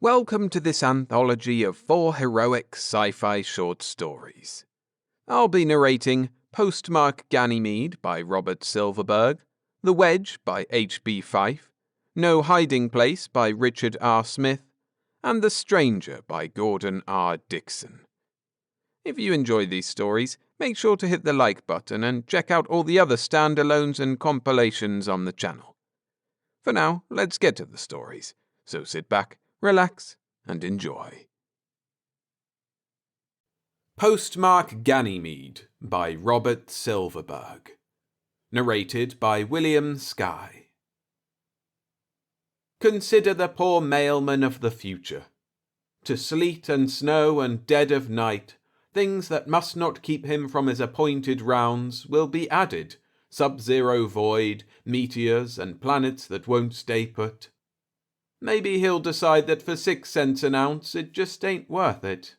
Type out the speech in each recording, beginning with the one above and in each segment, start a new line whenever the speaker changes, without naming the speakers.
Welcome to this anthology of 4 heroic sci-fi short stories. I'll be narrating Postmark Ganymede by Robert Silverberg, The Wedge by H.B. Fife, No Hiding Place by Richard R. Smith, and The Stranger by Gordon R. Dickson. If you enjoy these stories, make sure to hit the like button and check out all the other standalones and compilations on the channel. For now, let's get to the stories, so sit back, relax, and enjoy. Postmark Ganymede by Robert Silverberg. Narrated by William Skye. Consider the poor mailman of the future. To sleet and snow and dead of night, things that must not keep him from his appointed rounds will be added, sub-zero void, meteors, and planets that won't stay put. Maybe he'll decide that for 6 cents an ounce it just ain't worth it.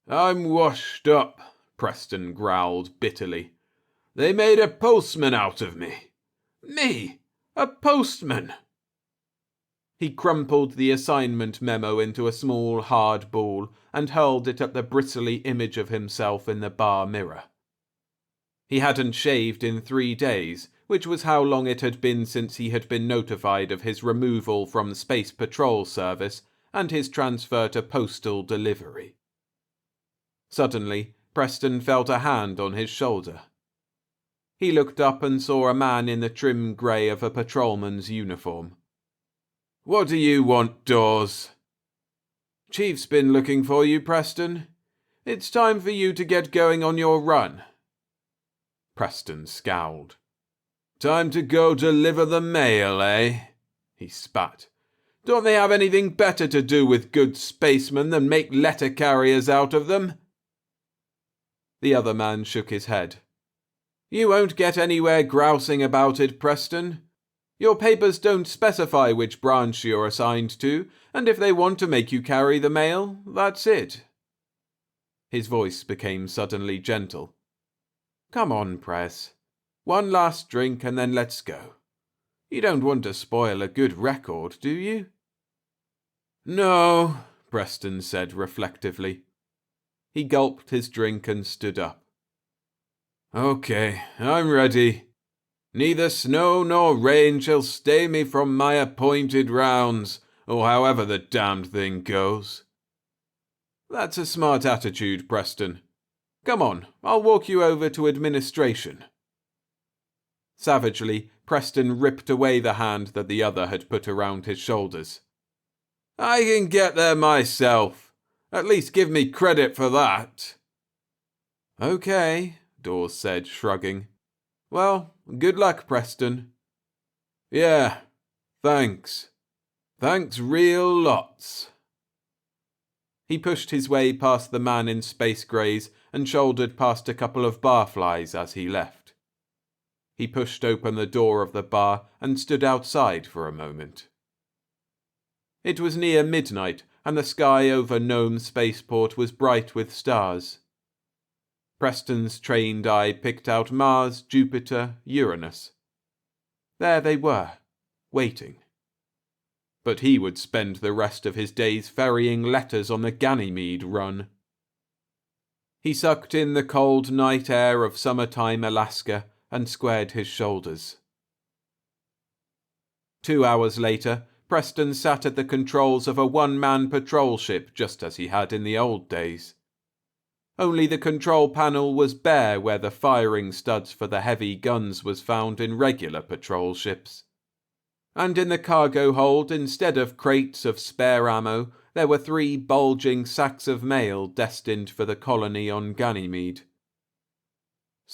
I'm washed up, Preston growled bitterly. They made a postman out of me. Me, a postman!
He crumpled the assignment memo into a small, hard ball and hurled it at the bristly image of himself in the bar mirror. He hadn't shaved in 3 days, which was how long it had been since he had been notified of his removal from Space Patrol Service and his transfer to postal delivery. Suddenly, Preston felt a hand on his shoulder. He looked up and saw a man in the trim grey of a patrolman's uniform.
What do you want, Dawes?
Chief's been looking for you, Preston. It's time for you to get going on your run.
Preston scowled. Time to go deliver the mail, eh? He spat. Don't they have anything better to do with good spacemen than make letter carriers out of them?
The other man shook his head. You won't get anywhere grousing about it, Preston. Your papers don't specify which branch you're assigned to, and if they want to make you carry the mail, that's it. His voice became suddenly gentle. Come on, Press. One last drink and then let's go. You don't want to spoil a good record, do you?
No, Preston said reflectively.
He gulped his drink and stood up.
Okay, I'm ready. Neither snow nor rain shall stay me from my appointed rounds, or however the damned thing goes.
That's a smart attitude, Preston. Come on, I'll walk you over to administration. Savagely, Preston ripped away the hand that the other had put around his shoulders.
I can get there myself. At least give me credit for that.
Okay, Dawes said, shrugging. Well, good luck, Preston.
Yeah, thanks. Thanks real lots.
He pushed his way past the man in space greys and shouldered past a couple of barflies as he left. He pushed open the door of the bar and stood outside for a moment. It was near midnight, and the sky over Nome Spaceport was bright with stars. Preston's trained eye picked out Mars, Jupiter, Uranus. There they were, waiting. But he would spend the rest of his days ferrying letters on the Ganymede run. He sucked in the cold night air of summertime Alaska and squared his shoulders. 2 hours later, Preston sat at the controls of a one-man patrol ship just as he had in the old days. Only the control panel was bare where the firing studs for the heavy guns was found in regular patrol ships. And in the cargo hold, instead of crates of spare ammo, there were 3 bulging sacks of mail destined for the colony on Ganymede.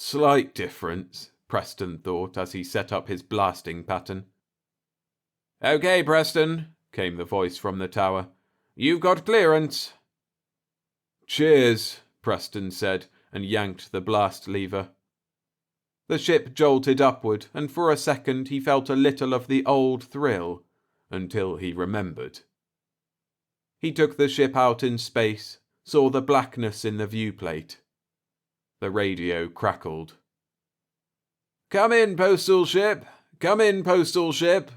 Slight difference, Preston thought as he set up his blasting pattern. Okay, Preston, came the voice from the tower. You've got clearance.
Cheers, Preston said, and yanked the blast lever.
The ship jolted upward, and for a second he felt a little of the old thrill, until he remembered. He took the ship out in space, saw the blackness in the viewplate. The radio crackled. Come in, postal ship! Come in, postal ship!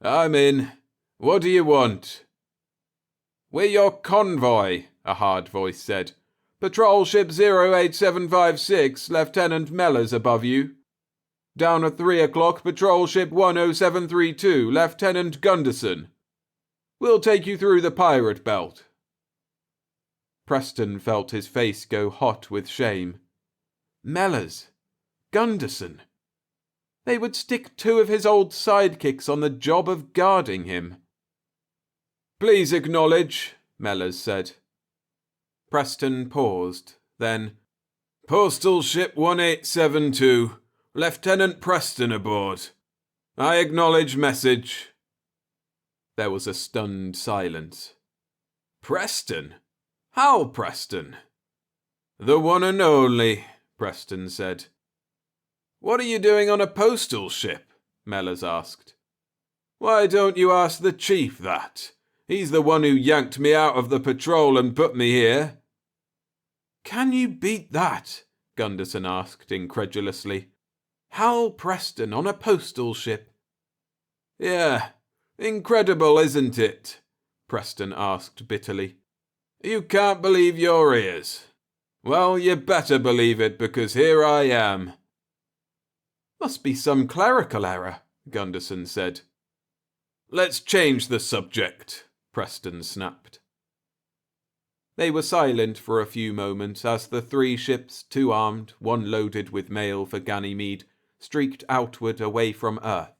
I'm in. What do you want?
We're your convoy, a hard voice said. Patrol ship 08756, Lieutenant Mellors above you. Down at 3 o'clock, patrol ship 10732, Lieutenant Gunderson. We'll take you through the pirate belt. Preston felt his face go hot with shame. Mellors. Gunderson. They would stick 2 of his old sidekicks on the job of guarding him. Please acknowledge, Mellors said. Preston paused, then, Postal ship 1872, Lieutenant Preston aboard. I acknowledge message. There was a stunned silence. Preston? How Preston? The one and only, Preston said. What are you doing on a postal ship? Mellors asked. Why don't you ask the chief that? He's the one who yanked me out of the patrol and put me here. Can you beat that? Gunderson asked incredulously. Hal Preston on a postal ship. Yeah, incredible, isn't it? Preston asked bitterly. You can't believe your ears. Well, you better believe it, because here I am. Must be some clerical error, Gunderson said. Let's change the subject, Preston snapped. They were silent for a few moments as the 3 ships, 2 armed, 1 loaded with mail for Ganymede, streaked outward away from Earth.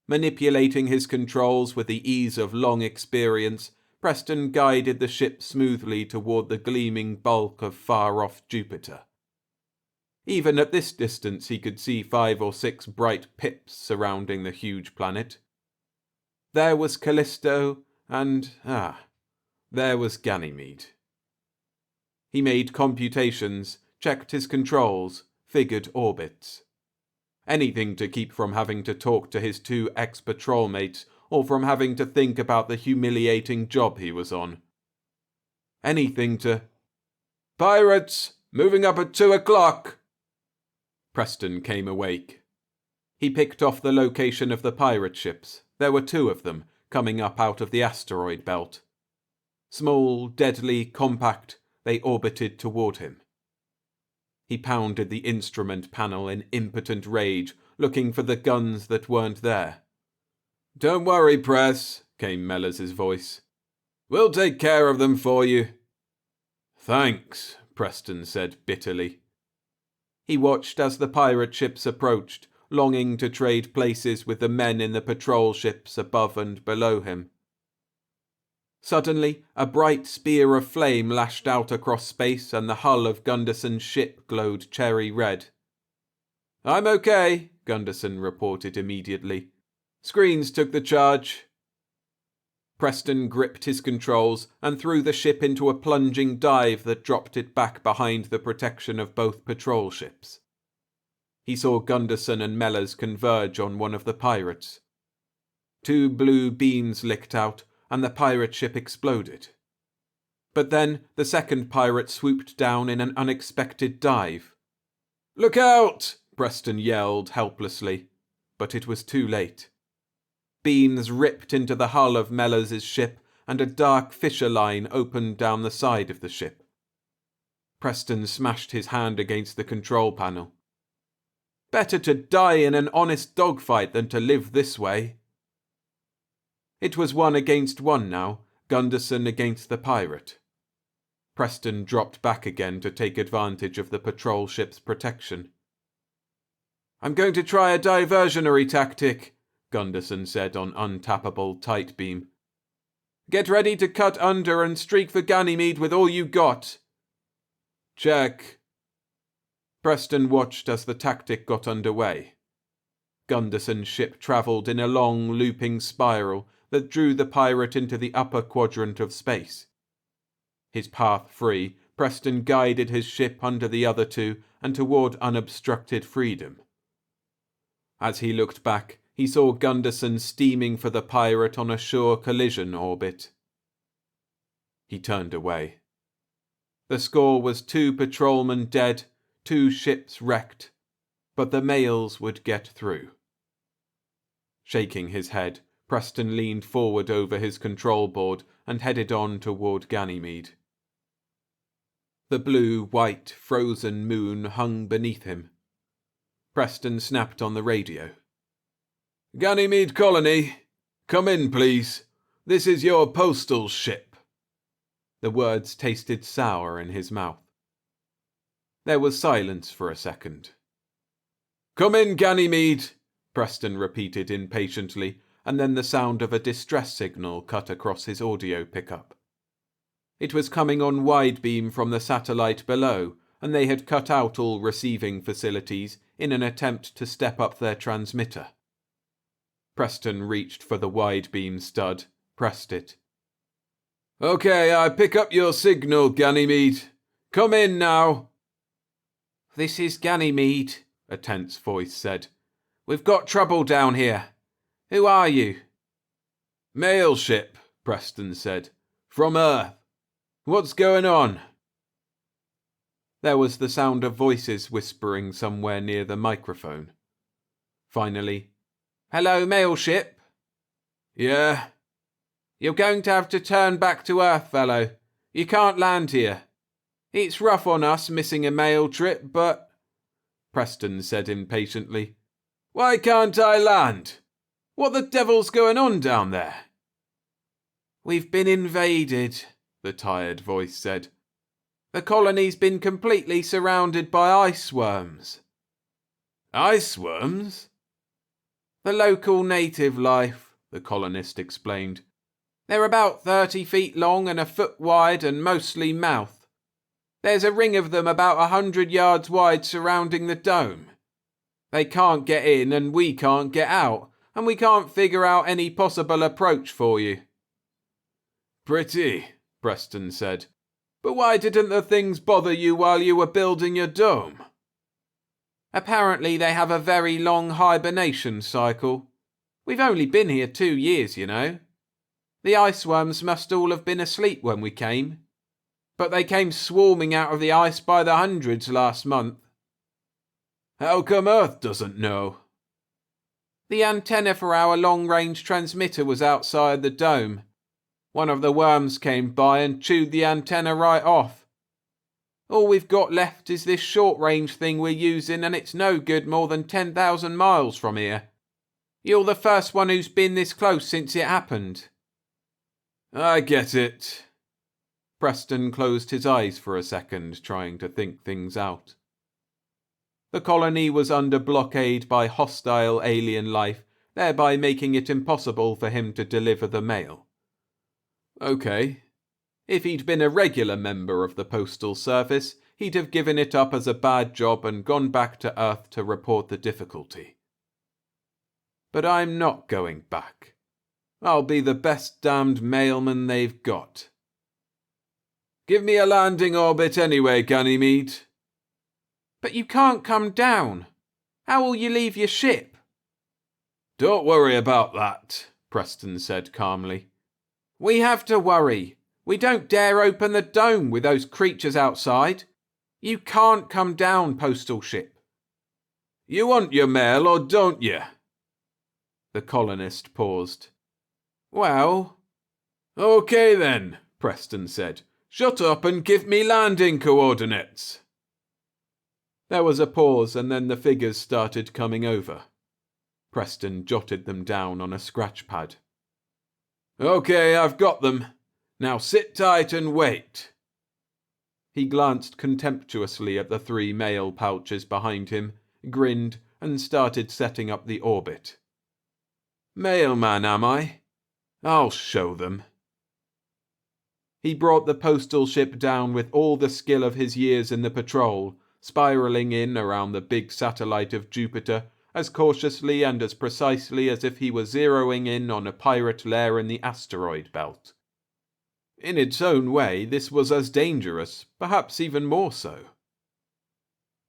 Manipulating his controls with the ease of long experience, Preston guided the ship smoothly toward the gleaming bulk of far-off Jupiter. Even at this distance he could see 5 or 6 bright pips surrounding the huge planet. There was Callisto, and, there was Ganymede. He made computations, checked his controls, figured orbits. Anything to keep from having to talk to his 2 ex-patrol mates, or from having to think about the humiliating job he was on. Anything to... Pirates! Moving up at 2 o'clock! Preston came awake. He picked off the location of the pirate ships. There were 2 of them, coming up out of the asteroid belt. Small, deadly, compact, they orbited toward him. He pounded the instrument panel in impotent rage, looking for the guns that weren't there. Don't worry, Press, came Mellors' voice. We'll take care of them for you. Thanks, Preston said bitterly. He watched as the pirate ships approached, longing to trade places with the men in the patrol ships above and below him. Suddenly, a bright spear of flame lashed out across space and the hull of Gunderson's ship glowed cherry red. I'm okay, Gunderson reported immediately. Screens took the charge. Preston gripped his controls and threw the ship into a plunging dive that dropped it back behind the protection of both patrol ships. He saw Gunderson and Mellors converge on one of the pirates. 2 blue beams licked out, and the pirate ship exploded. But then the second pirate swooped down in an unexpected dive. Look out! Preston yelled helplessly, but it was too late. Beams ripped into the hull of Mellors' ship, and a dark fissure line opened down the side of the ship. Preston smashed his hand against the control panel. Better to die in an honest dogfight than to live this way. It was 1 against 1 now, Gunderson against the pirate. Preston dropped back again to take advantage of the patrol ship's protection. I'm going to try a diversionary tactic, Gunderson said on untappable tight beam. Get ready to cut under and streak for Ganymede with all you got. Check. Preston watched as the tactic got underway. Gunderson's ship travelled in a long, looping spiral that drew the pirate into the upper quadrant of space. His path free, Preston guided his ship under the other 2 and toward unobstructed freedom. As he looked back, he saw Gunderson steaming for the pirate on a sure collision orbit. He turned away. The score was 2 patrolmen dead, 2 ships wrecked, but the mails would get through. Shaking his head, Preston leaned forward over his control board and headed on toward Ganymede. The blue, white, frozen moon hung beneath him. Preston snapped on the radio. "Ganymede Colony, come in, please. This is your postal ship." The words tasted sour in his mouth. There was silence for a second. "Come in, Ganymede," Preston repeated impatiently, and then the sound of a distress signal cut across his audio pickup. It was coming on wide beam from the satellite below, and they had cut out all receiving facilities in an attempt to step up their transmitter. Preston reached for the wide beam stud, pressed it. "Okay, I pick up your signal, Ganymede. Come in now." "This is Ganymede," a tense voice said. "We've got trouble down here. Who are you?" "Mail ship," Preston said. "From Earth. What's going on?" There was the sound of voices whispering somewhere near the microphone. Finally, "Hello, mail ship?" "Yeah." "You're going to have to turn back to Earth, fellow. You can't land here. It's rough on us missing a mail trip, but..." Preston said impatiently, "Why can't I land? What the devil's going on down there?" "We've been invaded," the tired voice said. "The colony's been completely surrounded by ice worms." "Ice worms?" "The local native life," the colonist explained. "They're about 30 feet long and a foot wide and mostly mouth. There's a ring of them about 100 yards wide surrounding the dome. They can't get in and we can't get out, and we can't figure out any possible approach for you." "Pretty," Preston said. "But why didn't the things bother you while you were building your dome?" "Apparently they have a very long hibernation cycle. We've only been here 2 years, you know. The ice worms must all have been asleep when we came. But they came swarming out of the ice by the hundreds last month." "How come Earth doesn't know?" "The antenna for our long-range transmitter was outside the dome. One of the worms came by and chewed the antenna right off. All we've got left is this short-range thing we're using, and it's no good more than 10,000 miles from here. You're the first one who's been this close since it happened." "I get it." Preston closed his eyes for a second, trying to think things out. The colony was under blockade by hostile alien life, thereby making it impossible for him to deliver the mail. Okay. If he'd been a regular member of the Postal Service, he'd have given it up as a bad job and gone back to Earth to report the difficulty. But I'm not going back. I'll be the best damned mailman they've got. "Give me a landing orbit anyway, Ganymede." "But you can't come down. How will you leave your ship?" "Don't worry about that," Preston said calmly. "We have to worry. We don't dare open the dome with those creatures outside. You can't come down, postal ship." "You want your mail or don't you?" The colonist paused. "Well..." "Okay then," Preston said. "Shut up and give me landing coordinates." There was a pause and then the figures started coming over. Preston jotted them down on a scratch pad. "Okay, I've got them. Now sit tight and wait." He glanced contemptuously at the 3 mail pouches behind him, grinned, and started setting up the orbit. "Mailman, am I? I'll show them." He brought the postal ship down with all the skill of his years in the patrol, spiraling in around the big satellite of Jupiter as cautiously and as precisely as if he were zeroing in on a pirate lair in the asteroid belt. In its own way, this was as dangerous, perhaps even more so.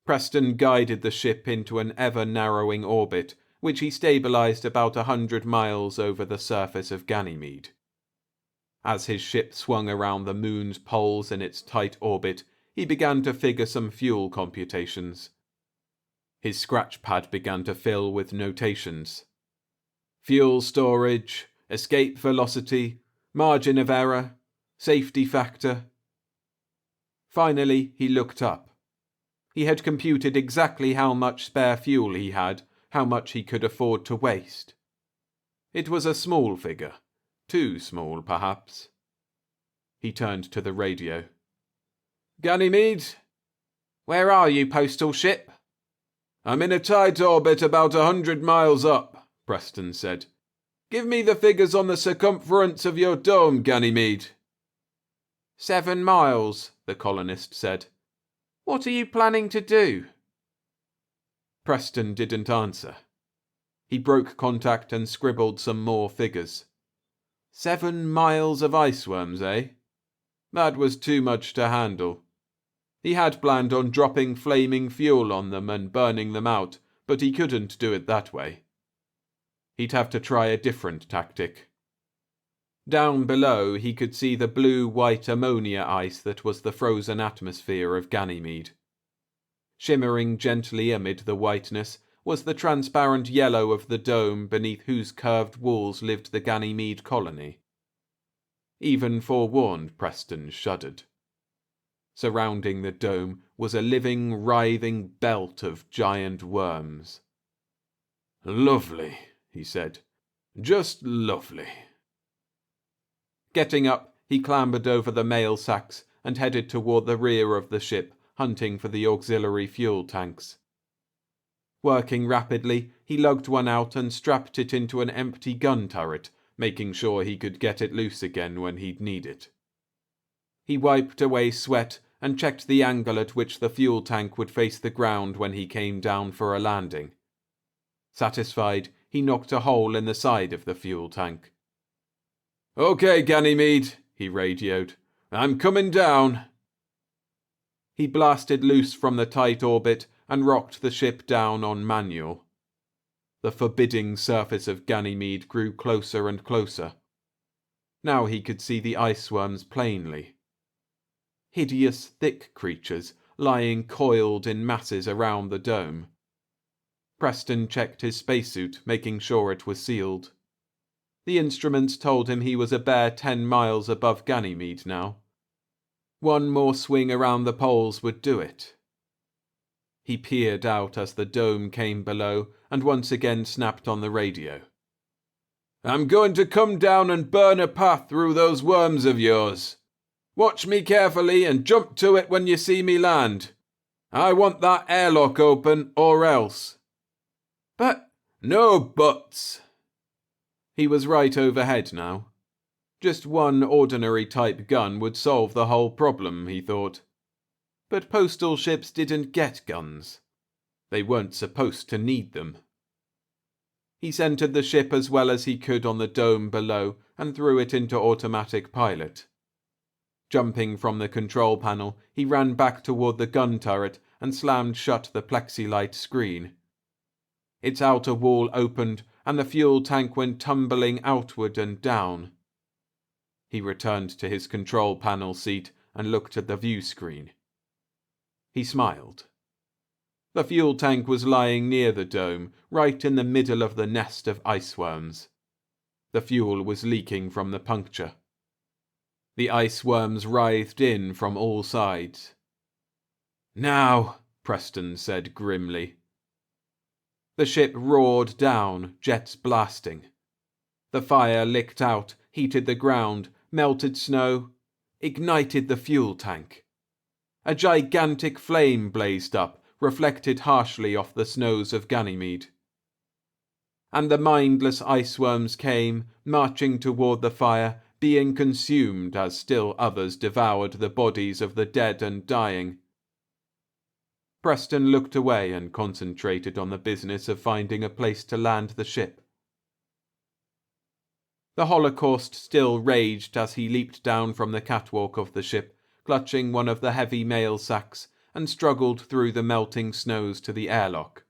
Preston guided the ship into an ever-narrowing orbit, which he stabilized about 100 miles over the surface of Ganymede. As his ship swung around the moon's poles in its tight orbit, he began to figure some fuel computations. His scratch pad began to fill with notations. fuel storage, escape velocity, margin of error, safety factor. Finally, he looked up. He had computed exactly how much spare fuel he had, how much he could afford to waste. It was a small figure. Too small, perhaps. He turned to the radio. Ganymede? Where are you, postal ship? I'm in a tight orbit about 100 miles up, Preston said. Give me the figures on the circumference of your dome, Ganymede. 7 miles, the colonist said. What are you planning to do? Preston didn't answer. He broke contact and scribbled some more figures. 7 miles of iceworms, eh? That was too much to handle. He had planned on dropping flaming fuel on them and burning them out, but he couldn't do it that way. He'd have to try a different tactic. Down below, he could see the blue-white ammonia ice that was the frozen atmosphere of Ganymede. Shimmering gently amid the whiteness was the transparent yellow of the dome beneath whose curved walls lived the Ganymede colony. Even forewarned, Preston shuddered. Surrounding the dome was a living, writhing belt of giant worms. Lovely, he said. Just lovely. Getting up, he clambered over the mail sacks and headed toward the rear of the ship, hunting for the auxiliary fuel tanks. Working rapidly, he lugged one out and strapped it into an empty gun turret, making sure he could get it loose again when he'd need it. He wiped away sweat and checked the angle at which the fuel tank would face the ground when he came down for a landing. Satisfied, he knocked a hole in the side of the fuel tank. Okay, Ganymede, he radioed. I'm coming down. He blasted loose from the tight orbit and rocked the ship down on manual. The forbidding surface of Ganymede grew closer and closer. Now he could see the iceworms plainly. Hideous, thick creatures lying coiled in masses around the dome. Preston checked his spacesuit, making sure it was sealed. The instruments told him he was a bare 10 miles above Ganymede now. One more swing around the poles would do it. He peered out as the dome came below and once again snapped on the radio. I'm going to come down and burn a path through those worms of yours. Watch me carefully and jump to it when you see me land. I want that airlock open or else. But no buts. He was right overhead now. Just one ordinary type gun would solve the whole problem, he thought. But postal ships didn't get guns. They weren't supposed to need them. He centered the ship as well as he could on the dome below and threw it into automatic pilot. Jumping from the control panel, he ran back toward the gun turret and slammed shut the plexilight screen. Its outer wall opened and the fuel tank went tumbling outward and down. He returned to his control panel seat and looked at the view screen. He smiled. The fuel tank was lying near the dome, right in the middle of the nest of iceworms. The fuel was leaking from the puncture. The iceworms writhed in from all sides. Now, Preston said grimly. The ship roared down, jets blasting. The fire licked out, heated the ground, melted snow, ignited the fuel tank. A gigantic flame blazed up, reflected harshly off the snows of Ganymede. And the mindless iceworms came, marching toward the fire, being consumed as still others devoured the bodies of the dead and dying. Preston looked away and concentrated on the business of finding a place to land the ship. The Holocaust still raged as he leaped down from the catwalk of the ship, clutching one of the heavy mail sacks, and struggled through the melting snows to the airlock.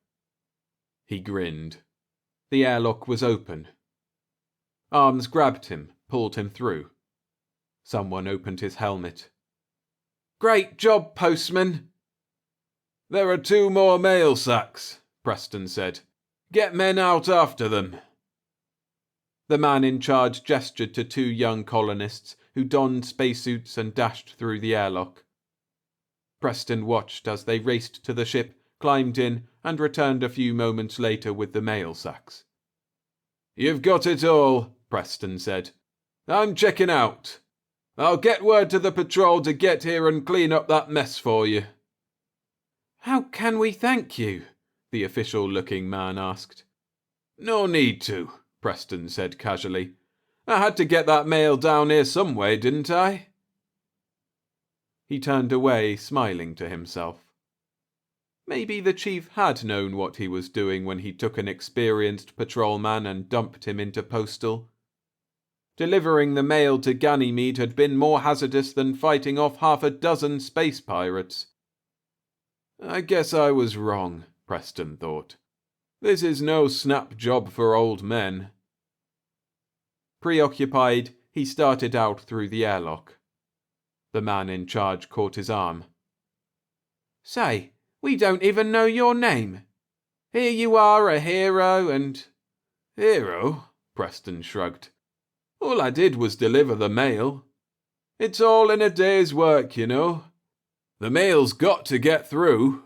He grinned. The airlock was open. Arms grabbed him, pulled him through. Someone opened his helmet. Great job, postman! There are 2 more mail sacks, Preston said. Get men out after them. The man in charge gestured to two young colonists who donned spacesuits and dashed through the airlock. Preston watched as they raced to the ship, climbed in, and returned a few moments later with the mail sacks.
"You've got it all," Preston said. "I'm checking out. I'll get word to the patrol to get here and clean up that mess for you."
"How can we thank you?" the official-looking man asked.
"No need to," Preston said casually. "I had to get that mail down here some way, didn't I?"
He turned away, smiling to himself. Maybe the chief had known what he was doing when he took an experienced patrolman and dumped him into postal. Delivering the mail to Ganymede had been more hazardous than fighting off half a dozen space pirates.
"I guess I was wrong," Preston thought. "This is no snap job for old men."
Preoccupied, he started out through the airlock. The man in charge caught his arm. "Say, we don't even know your name. Here you are, a hero, and—"
"Hero?" Preston shrugged. "All I did was deliver the mail. It's all in a day's work, you know. The mail's got to get through."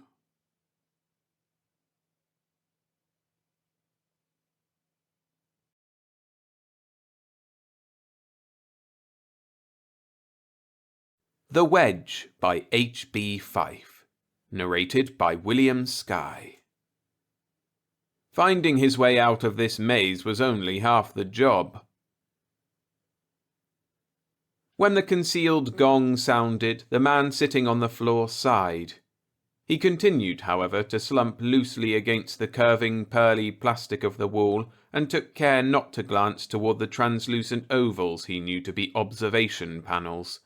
The Wedge by H.B. Fife. Narrated by William Skye. Finding his way out of this maze was only half the job. When the concealed gong sounded, the man sitting on the floor sighed. He continued, however, to slump loosely against the curving pearly plastic of the wall and took care not to glance toward the translucent ovals he knew to be observation panels.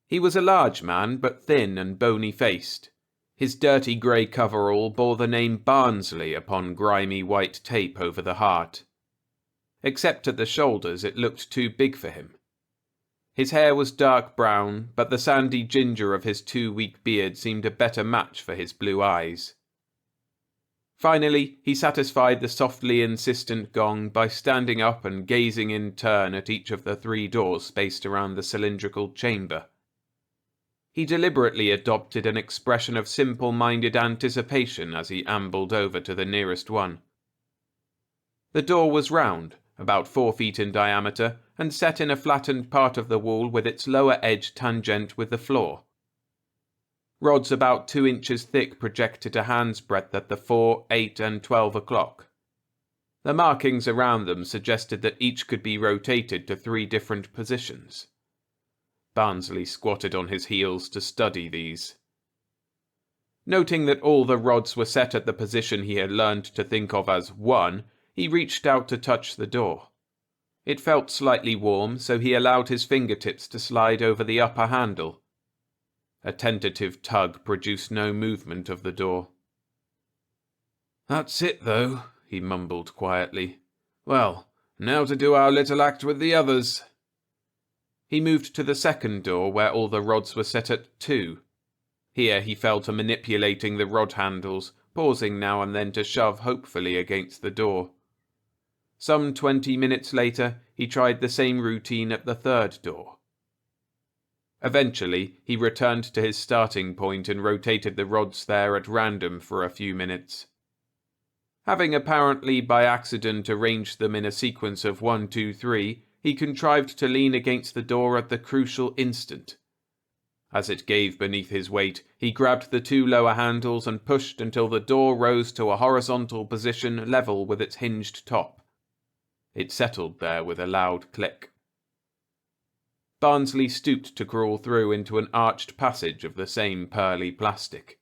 He was a large man, but thin and bony-faced. His dirty grey coverall bore the name Barnsley upon grimy white tape over the heart. Except at the shoulders, it looked too big for him. His hair was dark brown, but the sandy ginger of his too-weak beard seemed a better match for his blue eyes. Finally, he satisfied the softly insistent gong by standing up and gazing in turn at each of the 3 doors spaced around the cylindrical chamber. He deliberately adopted an expression of simple-minded anticipation as he ambled over to the nearest one. The door was round, about 4 feet in diameter, and set in a flattened part of the wall with its lower edge tangent with the floor. Rods about 2 inches thick projected a hand's breadth at the 4, 8, and 12 o'clock. The markings around them suggested that each could be rotated to 3 different positions. Barnsley squatted on his heels to study these. Noting that all the rods were set at the position he had learned to think of as 1, he reached out to touch the door. It felt slightly warm, so he allowed his fingertips to slide over the upper handle. A tentative tug produced no movement of the door.
"That's it, though," he mumbled quietly. "Well, now to do our little act with the others."
He moved to the second door where all the rods were set at 2. Here he fell to manipulating the rod handles, pausing now and then to shove hopefully against the door. Some 20 minutes later, he tried the same routine at the 3rd door. Eventually, he returned to his starting point and rotated the rods there at random for a few minutes. Having apparently by accident arranged them in a sequence of 1, 2, 3, he contrived to lean against the door at the crucial instant. As it gave beneath his weight, he grabbed the 2 lower handles and pushed until the door rose to a horizontal position level with its hinged top. It settled there with a loud click. Barnsley stooped to crawl through into an arched passage of the same pearly plastic.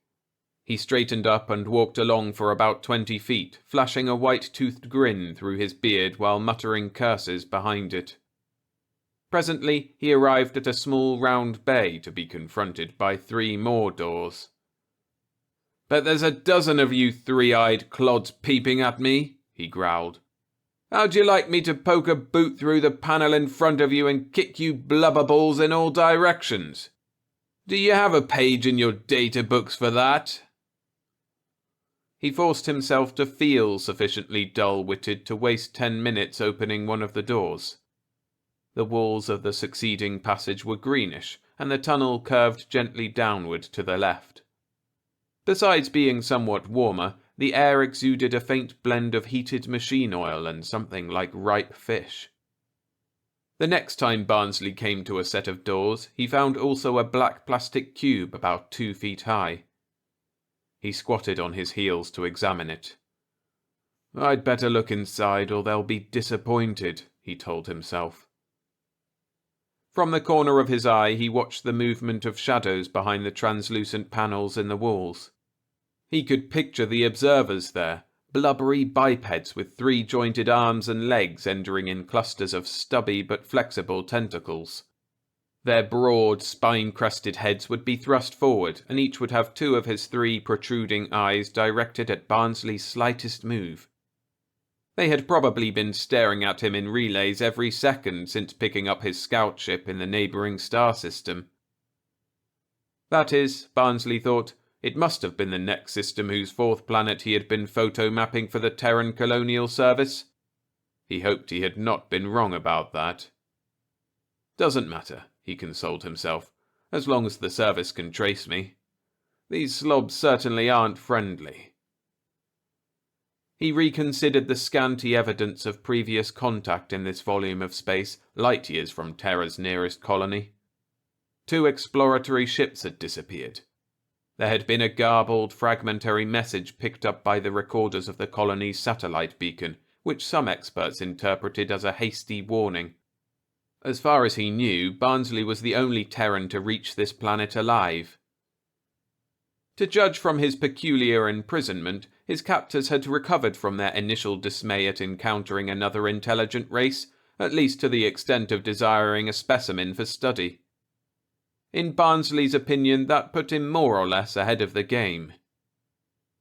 He straightened up and walked along for about 20 feet, flashing a white-toothed grin through his beard while muttering curses behind it. Presently, he arrived at a small round bay to be confronted by 3 more doors.
"Bet there's a dozen of you 3-eyed clods peeping at me," he growled. "How'd you like me to poke a boot through the panel in front of you and kick you blubberballs in all directions? Do you have a page in your data books for that?"
He forced himself to feel sufficiently dull-witted to waste 10 minutes opening one of the doors. The walls of the succeeding passage were greenish, and the tunnel curved gently downward to the left. Besides being somewhat warmer, the air exuded a faint blend of heated machine oil and something like ripe fish. The next time Barnsley came to a set of doors, he found also a black plastic cube about 2 feet high. He squatted on his heels to examine it. "I'd better look inside or they'll be disappointed," he told himself. From the corner of his eye he watched the movement of shadows behind the translucent panels in the walls. He could picture the observers there, blubbery bipeds with 3-jointed arms and legs ending in clusters of stubby but flexible tentacles. Their broad, spine-crested heads would be thrust forward, and each would have 2 of his 3 protruding eyes directed at Barnsley's slightest move. They had probably been staring at him in relays every second since picking up his scout ship in the neighbouring star system. That is, Barnsley thought, it must have been the next system whose 4th planet he had been photo-mapping for the Terran Colonial Service. He hoped he had not been wrong about that. "Doesn't matter," he consoled himself, "as long as the service can trace me. These slobs certainly aren't friendly." He reconsidered the scanty evidence of previous contact in this volume of space, light years from Terra's nearest colony. 2 exploratory ships had disappeared. There had been a garbled, fragmentary message picked up by the recorders of the colony's satellite beacon, which some experts interpreted as a hasty warning. As far as he knew, Barnsley was the only Terran to reach this planet alive. To judge from his peculiar imprisonment, his captors had recovered from their initial dismay at encountering another intelligent race, at least to the extent of desiring a specimen for study. In Barnsley's opinion, that put him more or less ahead of the game.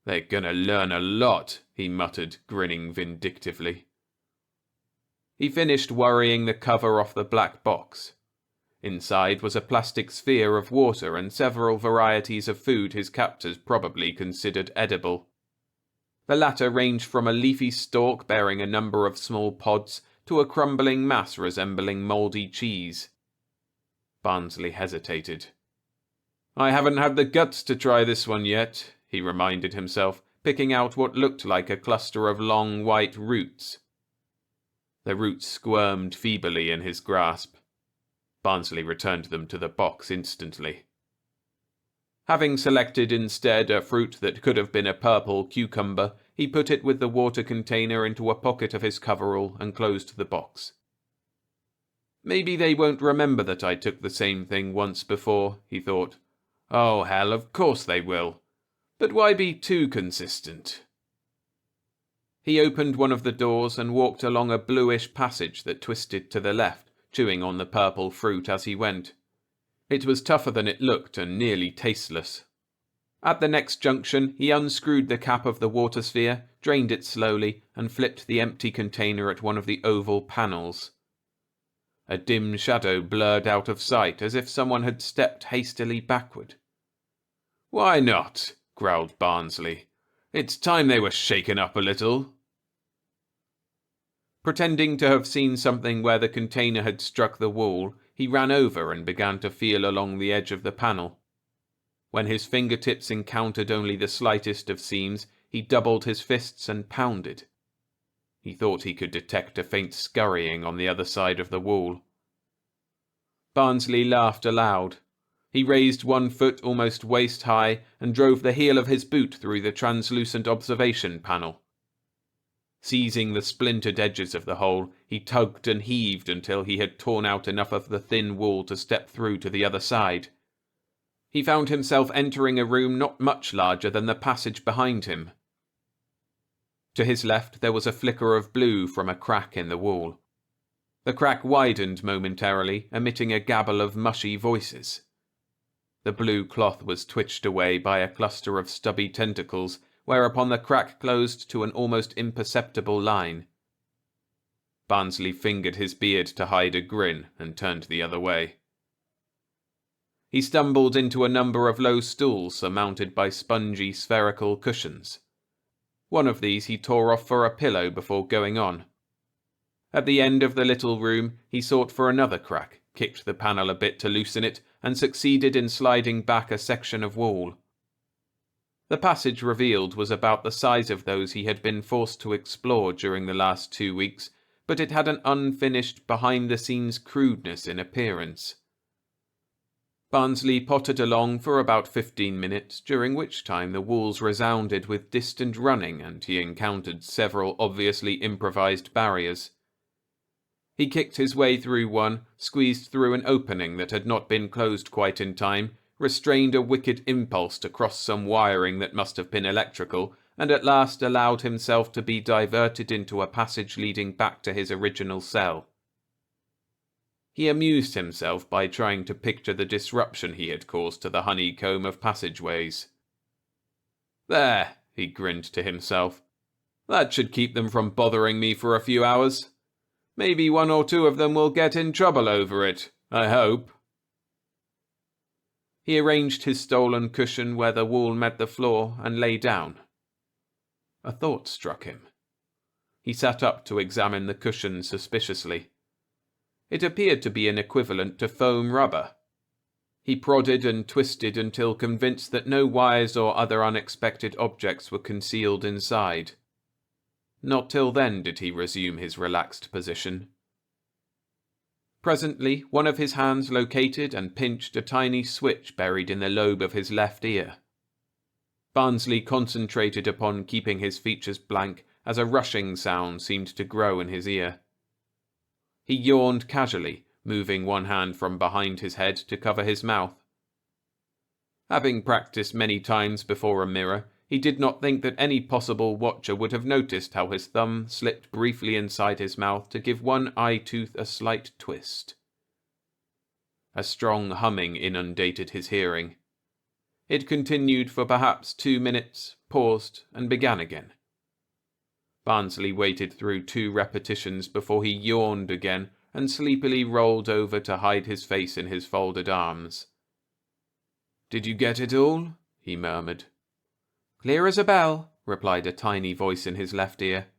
"They're gonna learn a lot," he muttered, grinning vindictively. He finished worrying the cover off the black box. Inside was a plastic sphere of water and several varieties of food his captors probably considered edible. The latter ranged from a leafy stalk bearing a number of small pods to a crumbling mass resembling mouldy cheese. Barnsley hesitated. "I haven't had the guts to try this one yet," he reminded himself, picking out what looked like a cluster of long white roots. The roots squirmed feebly in his grasp. Barnsley returned them to the box instantly. Having selected instead a fruit that could have been a purple cucumber, he put it with the water container into a pocket of his coverall and closed the box. "Maybe they won't remember that I took the same thing once before," he thought. "Oh hell, of course they will. But why be too consistent?" He opened one of the doors and walked along a bluish passage that twisted to the left, chewing on the purple fruit as he went. It was tougher than it looked and nearly tasteless. At the next junction, he unscrewed the cap of the water sphere, drained it slowly, and flipped the empty container at one of the oval panels. A dim shadow blurred out of sight as if someone had stepped hastily backward. "Why not?" growled Barnsley. "It's time they were shaken up a little." Pretending to have seen something where the container had struck the wall, he ran over and began to feel along the edge of the panel. When his fingertips encountered only the slightest of seams, he doubled his fists and pounded. He thought he could detect a faint scurrying on the other side of the wall. Barnsley laughed aloud. He raised one foot almost waist high and drove the heel of his boot through the translucent observation panel. Seizing the splintered edges of the hole, he tugged and heaved until he had torn out enough of the thin wall to step through to the other side. He found himself entering a room not much larger than the passage behind him. To his left there was a flicker of blue from a crack in the wall. The crack widened momentarily, emitting a gabble of mushy voices. The blue cloth was twitched away by a cluster of stubby tentacles, whereupon the crack closed to an almost imperceptible line. Barnsley fingered his beard to hide a grin and turned the other way. He stumbled into a number of low stools surmounted by spongy spherical cushions. One of these he tore off for a pillow before going on. At the end of the little room, he sought for another crack, kicked the panel a bit to loosen it, and succeeded in sliding back a section of wall. The passage revealed was about the size of those he had been forced to explore during the last 2 weeks, but it had an unfinished, behind-the-scenes crudeness in appearance. Barnsley pottered along for about 15 minutes, during which time the walls resounded with distant running and he encountered several obviously improvised barriers. He kicked his way through one, squeezed through an opening that had not been closed quite in time, restrained a wicked impulse to cross some wiring that must have been electrical, and at last allowed himself to be diverted into a passage leading back to his original cell. He amused himself by trying to picture the disruption he had caused to the honeycomb of passageways. "There," he grinned to himself. "That should keep them from bothering me for a few hours. Maybe 1 or 2 of them will get in trouble over it, I hope." He arranged his stolen cushion where the wall met the floor and lay down. A thought struck him. He sat up to examine the cushion suspiciously. It appeared to be an equivalent to foam rubber. He prodded and twisted until convinced that no wires or other unexpected objects were concealed inside. Not till then did he resume his relaxed position. Presently, one of his hands located and pinched a tiny switch buried in the lobe of his left ear. Barnsley concentrated upon keeping his features blank as a rushing sound seemed to grow in his ear. He yawned casually, moving one hand from behind his head to cover his mouth. Having practiced many times before a mirror, he did not think that any possible watcher would have noticed how his thumb slipped briefly inside his mouth to give one eye tooth a slight twist. A strong humming inundated his hearing. It continued for perhaps 2 minutes, paused, and began again. Barnsley waited through 2 repetitions before he yawned again and sleepily rolled over to hide his face in his folded arms. "Did you get it all?" he murmured. "Clear as a bell," replied a tiny voice in his left ear.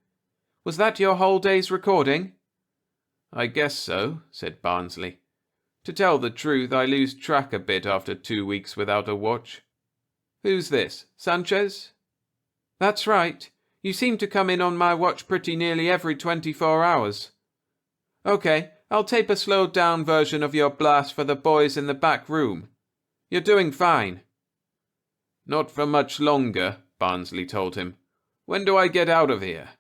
"Was that your whole day's recording?" "I guess so," said Barnsley. "To tell the truth, I lose track a bit after 2 weeks without a watch. Who's this, Sanchez?" "That's right. You seem to come in on my watch pretty nearly every 24 hours. Okay, I'll tape a slowed-down version of your blast for the boys in the back room. You're doing fine." "Not for much longer," Barnsley told him. "When do I get out of here?"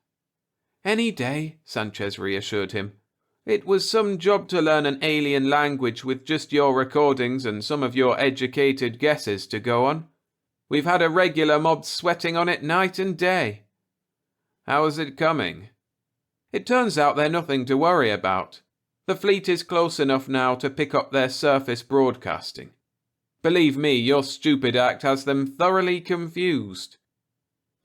"Any day," Sanchez reassured him. "It was some job to learn an alien language with just your recordings and some of your educated guesses to go on. We've had a regular mob sweating on it night and day." "How is it coming?" "It turns out they're nothing to worry about. The fleet is close enough now to pick up their surface broadcasting. Believe me, your stupid act has them thoroughly confused.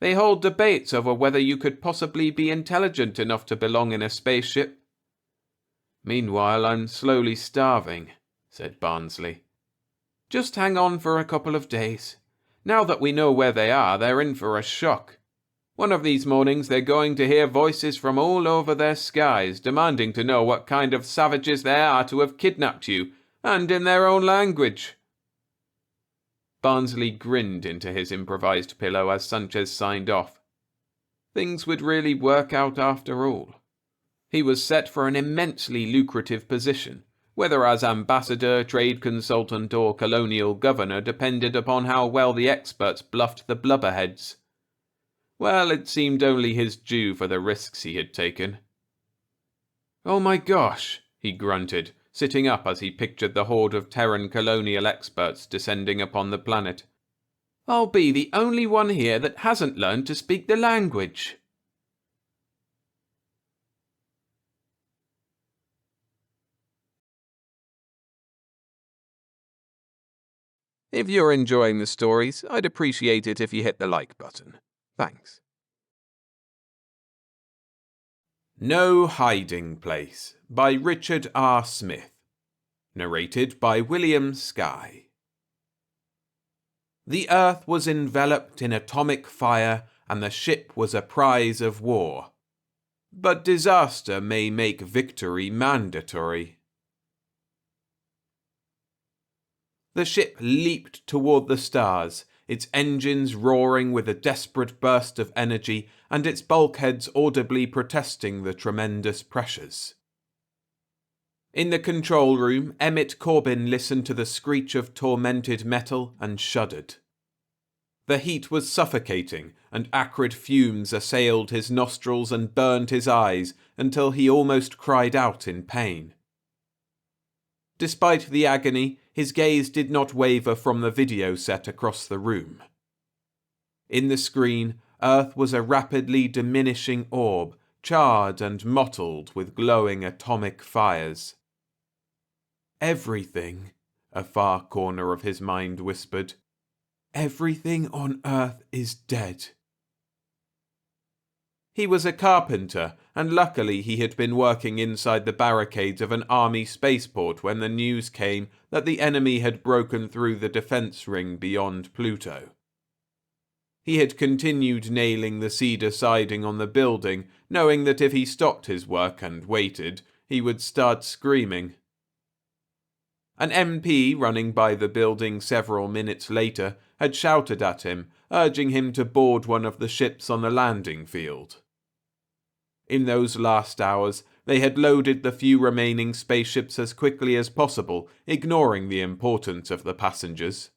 They hold debates over whether you could possibly be intelligent enough to belong in a spaceship." "Meanwhile, I'm slowly starving," said Barnsley. "Just hang on for a couple of days. Now that we know where they are, they're in for a shock. One of these mornings they're going to hear voices from all over their skies demanding to know what kind of savages they are to have kidnapped you, and in their own language." Barnsley grinned into his improvised pillow as Sanchez signed off. Things would really work out after all. He was set for an immensely lucrative position, whether as ambassador, trade consultant, or colonial governor depended upon how well the experts bluffed the blubberheads. Well, it seemed only his due for the risks he had taken. "Oh my gosh," he grunted, sitting up as he pictured the horde of Terran colonial experts descending upon the planet. "I'll be the only one here that hasn't learned to speak the language." If you're enjoying the stories, I'd appreciate it if you hit the like button. Thanks. No Hiding Place by Richard R. Smith. Narrated by William Skye. The Earth was enveloped in atomic fire and the ship was a prize of war. But disaster may make victory mandatory. The ship leaped toward the stars, its engines roaring with a desperate burst of energy and its bulkheads audibly protesting the tremendous pressures. In the control room, Emmett Corbin listened to the screech of tormented metal and shuddered. The heat was suffocating, and acrid fumes assailed his nostrils and burned his eyes until he almost cried out in pain. Despite the agony, his gaze did not waver from the video set across the room. In the screen, Earth was a rapidly diminishing orb, charred and mottled with glowing atomic fires. Everything, a far corner of his mind whispered, everything on Earth is dead. He was a carpenter, and luckily he had been working inside the barricades of an army spaceport when the news came that the enemy had broken through the defense ring beyond Pluto. He had continued nailing the cedar siding on the building, knowing that if he stopped his work and waited, he would start screaming. An MP running by the building several minutes later had shouted at him, urging him to board one of the ships on the landing field. In those last hours, they had loaded the few remaining spaceships as quickly as possible, ignoring the importance of the passengers.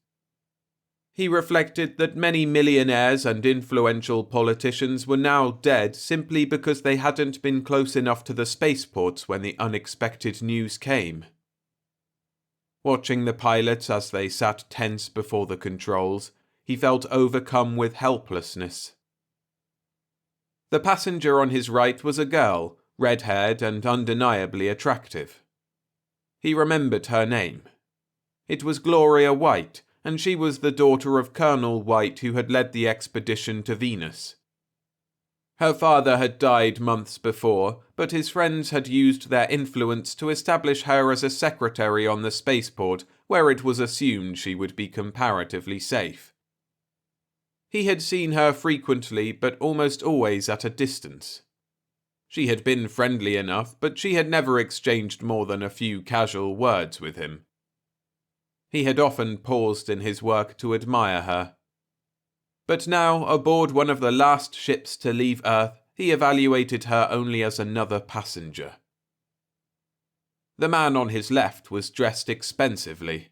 He reflected that many millionaires and influential politicians were now dead simply because they hadn't been close enough to the spaceports when the unexpected news came. Watching the pilots as they sat tense before the controls, he felt overcome with helplessness. The passenger on his right was a girl, red-haired and undeniably attractive. He remembered her name. It was Gloria White, and she was the daughter of Colonel White who had led the expedition to Venus. Her father had died months before, but his friends had used their influence to establish her as a secretary on the spaceport, where it was assumed she would be comparatively safe. He had seen her frequently, but almost always at a distance. She had been friendly enough, but she had never exchanged more than a few casual words with him. He had often paused in his work to admire her. But now, aboard one of the last ships to leave Earth, he evaluated her only as another passenger. The man on his left was dressed expensively.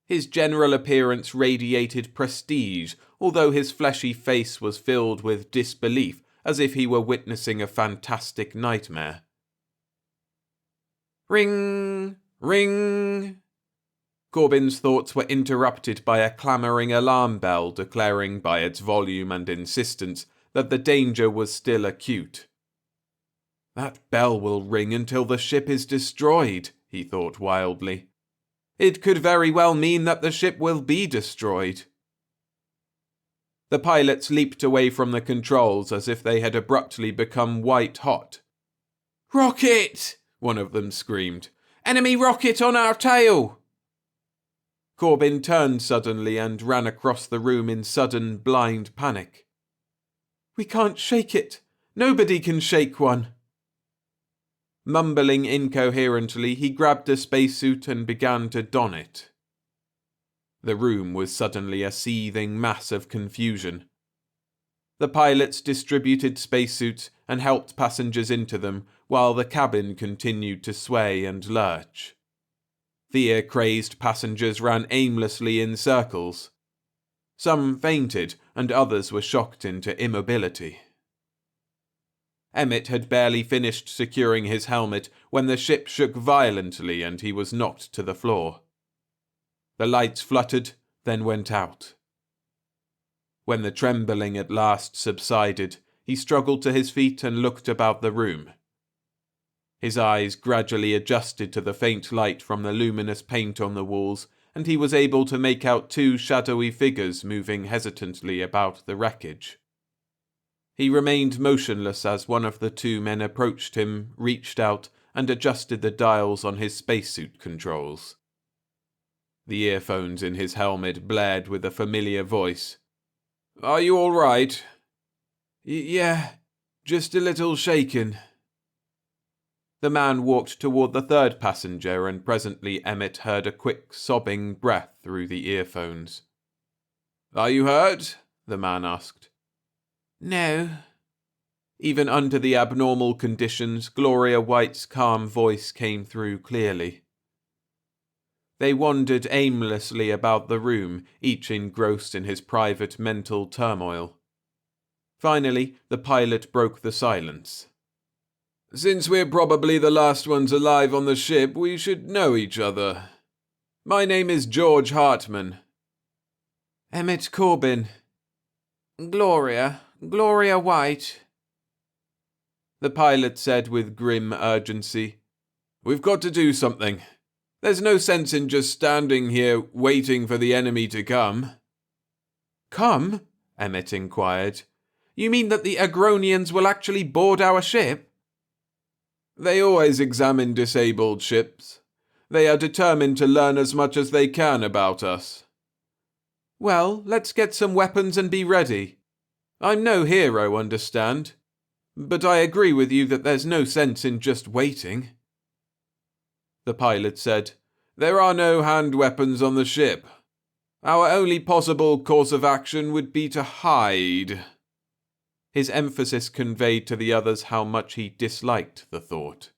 His general appearance radiated prestige, although his fleshy face was filled with disbelief, as if he were witnessing a fantastic nightmare. Ring! Ring! Corbin's thoughts were interrupted by a clamouring alarm bell declaring by its volume and insistence that the danger was still acute. That bell will ring until the ship is destroyed, he thought wildly. It could very well mean that the ship will be destroyed. The pilots leaped away from the controls as if they had abruptly become white-hot. "Rocket!" one of them screamed. "Enemy rocket on our tail!" Corbin turned suddenly and ran across the room in sudden, blind panic. "We can't shake it. Nobody can shake one." Mumbling incoherently, he grabbed a spacesuit and began to don it. The room was suddenly a seething mass of confusion. The pilots distributed spacesuits and helped passengers into them, while the cabin continued to sway and lurch. Fear-crazed passengers ran aimlessly in circles. Some fainted, and others were shocked into immobility. Emmett had barely finished securing his helmet when the ship shook violently and he was knocked to the floor. The lights fluttered, then went out. When the trembling at last subsided, he struggled to his feet and looked about the room. His eyes gradually adjusted to the faint light from the luminous paint on the walls, and he was able to make out two shadowy figures moving hesitantly about the wreckage. He remained motionless as one of the two men approached him, reached out, and adjusted the dials on his spacesuit controls. The earphones in his helmet blared with a familiar voice. "Are you all right?"
Yeah, just a little shaken."
The man walked toward the third passenger, and presently Emmett heard a quick, sobbing breath through the earphones.
"Are you hurt?" the man asked.
"No." Even under the abnormal conditions, Gloria White's calm voice came through clearly. They wandered aimlessly about the room, each engrossed in his private mental turmoil. Finally, the pilot broke the silence.
"Since we're probably the last ones alive on the ship, we should know each other. My name is George Hartman."
"Emmett Corbin." Gloria White." The pilot said with grim urgency.
"We've got to do something. There's no sense in just standing here waiting for the enemy to come."
"Come?" Emmett inquired. "You mean that the Agronians will actually board our ship?"
"They always examine disabled ships. They are determined to learn as much as they can about us."
"Well, let's get some weapons and be ready. I'm no hero, understand? But I agree with you that there's no sense in just waiting."
The pilot said, "There are no hand weapons on the ship. Our only possible course of action would be to hide."
His emphasis conveyed to the others how much he disliked the thought.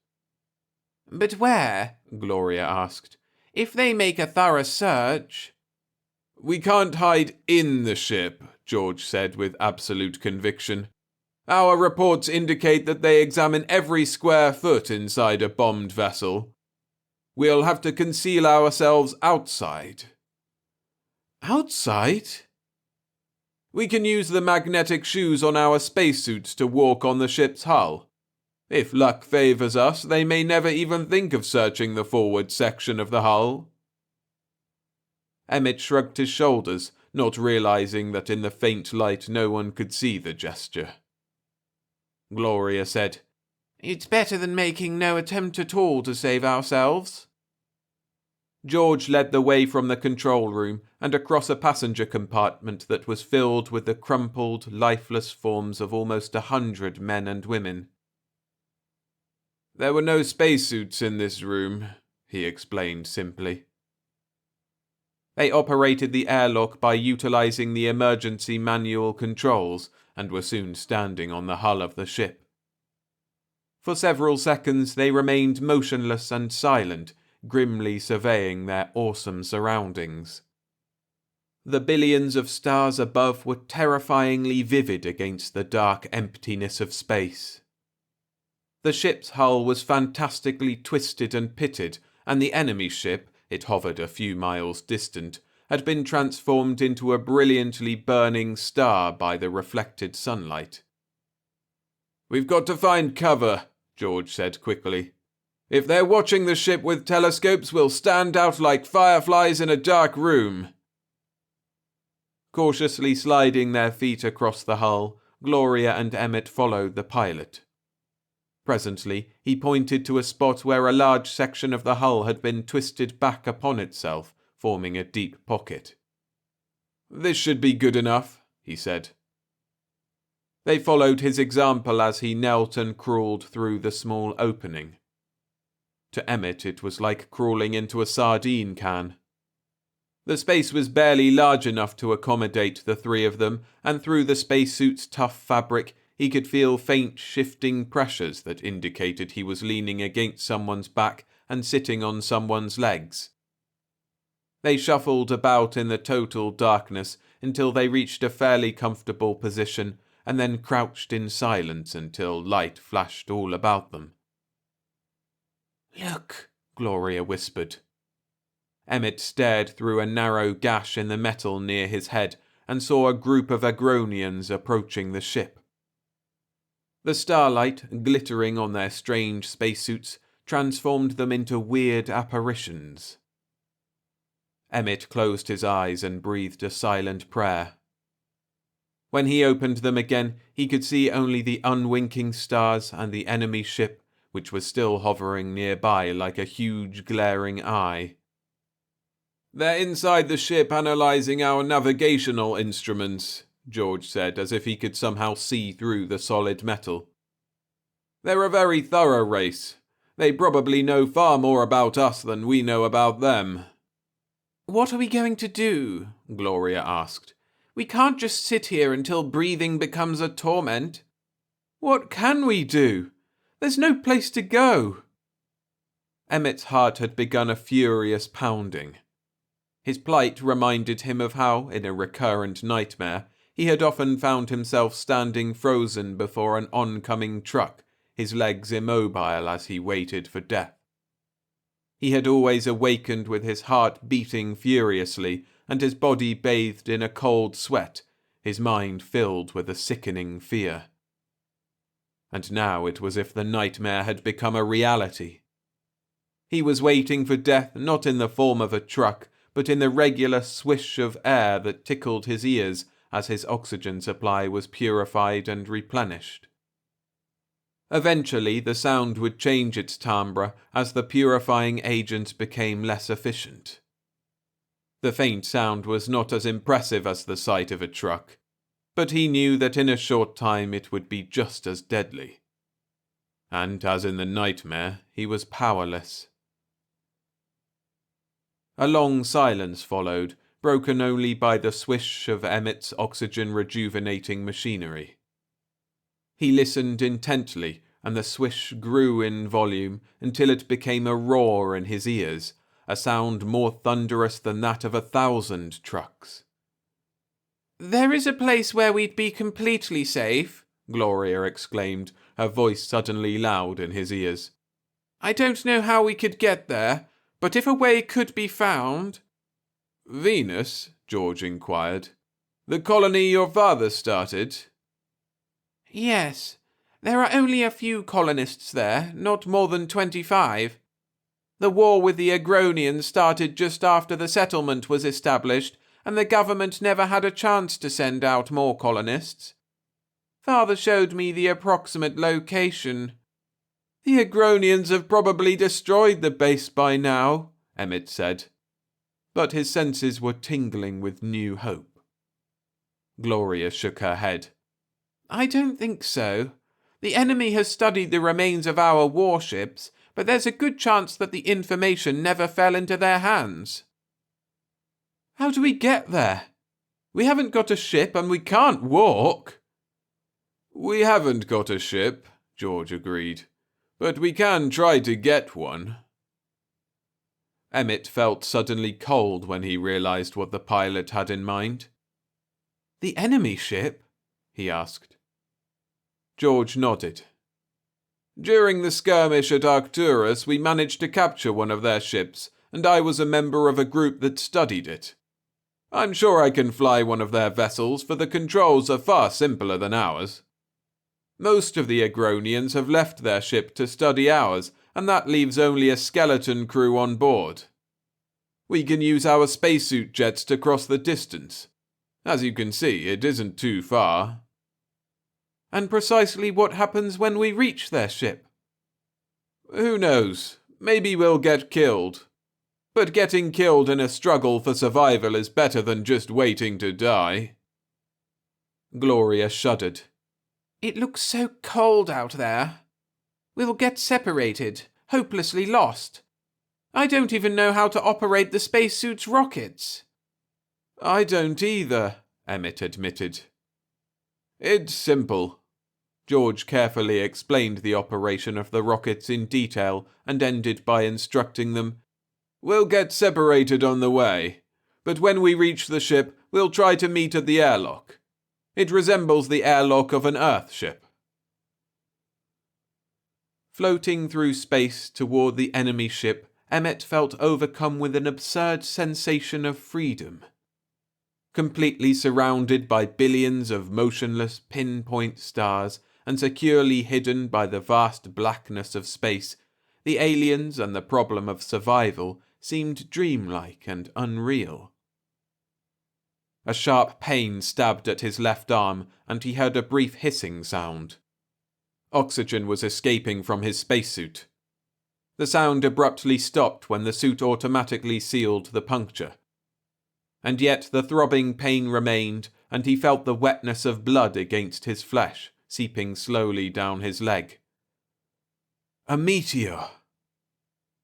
"But where?" Gloria asked. "If they make a thorough search—"
"We can't hide in the ship," George said with absolute conviction. "Our reports indicate that they examine every square foot inside a bombed vessel. We'll have to conceal ourselves outside."
"Outside?"
"We can use the magnetic shoes on our spacesuits to walk on the ship's hull. If luck favors us, they may never even think of searching the forward section of the hull."
Emmett shrugged his shoulders, not realizing that in the faint light no one could see the gesture. Gloria said, "It's better than making no attempt at all to save ourselves." George led the way from the control room and across a passenger compartment that was filled with the crumpled, lifeless forms of almost 100 men and women.
"There were no spacesuits in this room," he explained simply.
They operated the airlock by utilizing the emergency manual controls and were soon standing on the hull of the ship. For several seconds they remained motionless and silent, grimly surveying their awesome surroundings. The billions of stars above were terrifyingly vivid against the dark emptiness of space. The ship's hull was fantastically twisted and pitted, and the enemy ship, it hovered a few miles distant, had been transformed into a brilliantly burning star by the reflected sunlight.
"We've got to find cover," George said quickly. "If they're watching the ship with telescopes, we'll stand out like fireflies in a dark room."
Cautiously sliding their feet across the hull, Gloria and Emmett followed the pilot. Presently, he pointed to a spot where a large section of the hull had been twisted back upon itself, forming a deep pocket.
"This should be good enough," he said.
They followed his example as he knelt and crawled through the small opening. To Emmett, it was like crawling into a sardine can. The space was barely large enough to accommodate the three of them, and through the spacesuit's tough fabric, he could feel faint shifting pressures that indicated he was leaning against someone's back and sitting on someone's legs. They shuffled about in the total darkness until they reached a fairly comfortable position, and then crouched in silence until light flashed all about them. "Look," Gloria whispered. Emmett stared through a narrow gash in the metal near his head and saw a group of Agronians approaching the ship. The starlight, glittering on their strange spacesuits, transformed them into weird apparitions. Emmett closed his eyes and breathed a silent prayer. When he opened them again, he could see only the unwinking stars and the enemy ship, which was still hovering nearby like a huge glaring eye.
"They're inside the ship analyzing our navigational instruments,"
George said, as if he could somehow see through the solid metal. They're a very thorough race. They probably know far more about us than we know about them. What are we going to do? Gloria asked. We can't just sit here until breathing becomes a torment. What can we do? There's no place to go. Emmett's heart had begun a furious pounding. His plight reminded him of how, in a recurrent nightmare, he had often found himself standing frozen before an oncoming truck, his legs immobile as he waited for death. He had always awakened with his heart beating furiously and his body bathed in a cold sweat, his mind filled with a sickening fear. And now it was as if the nightmare had become a reality. He was waiting for death not in the form of a truck, but in the regular swish of air that tickled his ears as his oxygen supply was purified and replenished. Eventually, the sound would change its timbre as the purifying agent became less efficient. The faint sound was not as impressive as the sight of a truck, but he knew that in a short time it would be just as deadly. And, as in the nightmare, he was powerless. A long silence followed, broken only by the swish of Emmett's oxygen-rejuvenating machinery. He listened intently, and the swish grew in volume until it became a roar in his ears, a sound more thunderous than that of 1,000 trucks. There is a place where we'd be completely safe, Gloria exclaimed, her voice suddenly loud in his ears. I don't know how we could get there, but if a way could be found... Venus? George inquired. The colony your father started? Yes. There are only a few colonists there, not more than 25. The war with the Agronians started just after the settlement was established, and the government never had a chance to send out more colonists. Father showed me the approximate location. The Agronians have probably destroyed the base by now, Emmett said. But his senses were tingling with new hope. Gloria shook her head. I don't think so. The enemy has studied the remains of our warships, but there's a good chance that the information never fell into their hands. How do we get there? We haven't got a ship and we can't walk. We haven't got a ship, George agreed, but we can try to get one. Emmett felt suddenly cold when he realized what the pilot had in mind. The enemy ship? He asked. George nodded. During the skirmish at Arcturus, we managed to capture one of their ships, and I was a member of a group that studied it. I'm sure I can fly one of their vessels, for the controls are far simpler than ours. Most of the Agronians have left their ship to study ours, and that leaves only a skeleton crew on board. We can use our spacesuit jets to cross the distance. As you can see, it isn't too far. And precisely what happens when we reach their ship? Who knows? Maybe we'll get killed. But getting killed in a struggle for survival is better than just waiting to die. Gloria shuddered. It looks so cold out there. We'll get separated, hopelessly lost. I don't even know how to operate the spacesuit's rockets. I don't either, Emmett admitted. It's simple. George carefully explained the operation of the rockets in detail and ended by instructing them, We'll get separated on the way, but when we reach the ship, we'll try to meet at the airlock. It resembles the airlock of an Earth ship. Floating through space toward the enemy ship, Emmett felt overcome with an absurd sensation of freedom. Completely surrounded by billions of motionless pinpoint stars and securely hidden by the vast blackness of space, the aliens and the problem of survival seemed dreamlike and unreal. A sharp pain stabbed at his left arm, and he heard a brief hissing sound. Oxygen was escaping from his spacesuit. The sound abruptly stopped when the suit automatically sealed the puncture. And yet the throbbing pain remained, and he felt the wetness of blood against his flesh, seeping slowly down his leg. A meteor!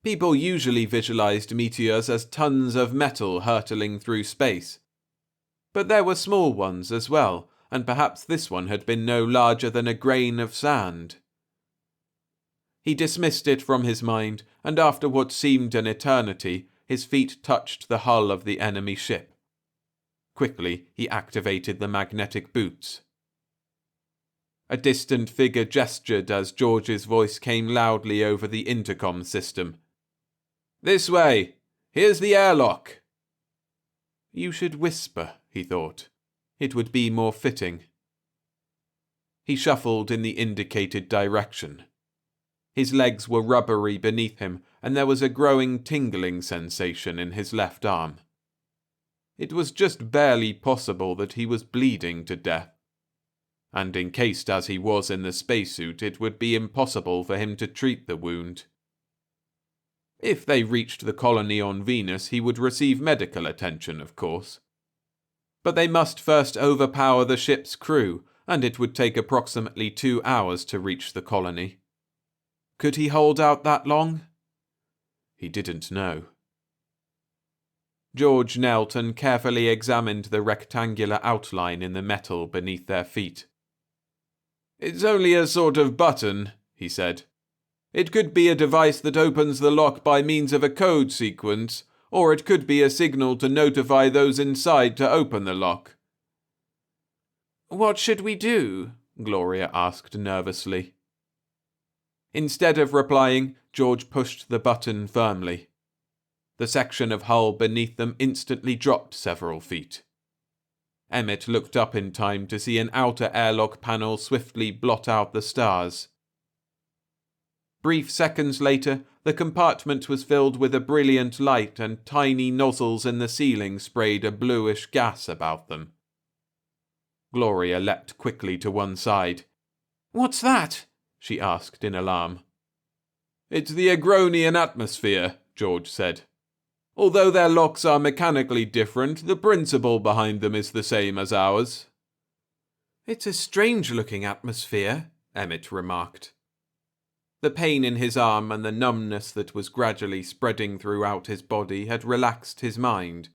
People usually visualized meteors as tons of metal hurtling through space. But there were small ones as well, and perhaps this one had been no larger than a grain of sand. He dismissed it from his mind, and after what seemed an eternity, his feet touched the hull of the enemy ship. Quickly, he activated the magnetic boots. A distant figure gestured as George's voice came loudly over the intercom system. "This way! Here's the airlock!" You should whisper, he thought. It would be more fitting. He shuffled in the indicated direction. His legs were rubbery beneath him, and there was a growing tingling sensation in his left arm. It was just barely possible that he was bleeding to death. And encased as he was in the spacesuit, it would be impossible for him to treat the wound. If they reached the colony on Venus, he would receive medical attention, of course. But they must first overpower the ship's crew, and it would take approximately 2 hours to reach the colony. Could he hold out that long? He didn't know. George knelt and carefully examined the rectangular outline in the metal beneath their feet. "It's only a sort of button," he said. "It could be a device that opens the lock by means of a code sequence, or it could be a signal to notify those inside to open the lock." "What should we do?" Gloria asked nervously. Instead of replying, George pushed the button firmly. The section of hull beneath them instantly dropped several feet. Emmett looked up in time to see an outer airlock panel swiftly blot out the stars. Brief seconds later, the compartment was filled with a brilliant light, and tiny nozzles in the ceiling sprayed a bluish gas about them. Gloria leapt quickly to one side. "What's that?" she asked in alarm. "It's the Agronian atmosphere," George said. "Although their locks are mechanically different, the principle behind them is the same as ours." "It's a strange-looking atmosphere," Emmett remarked. The pain in his arm and the numbness that was gradually spreading throughout his body had relaxed his mind.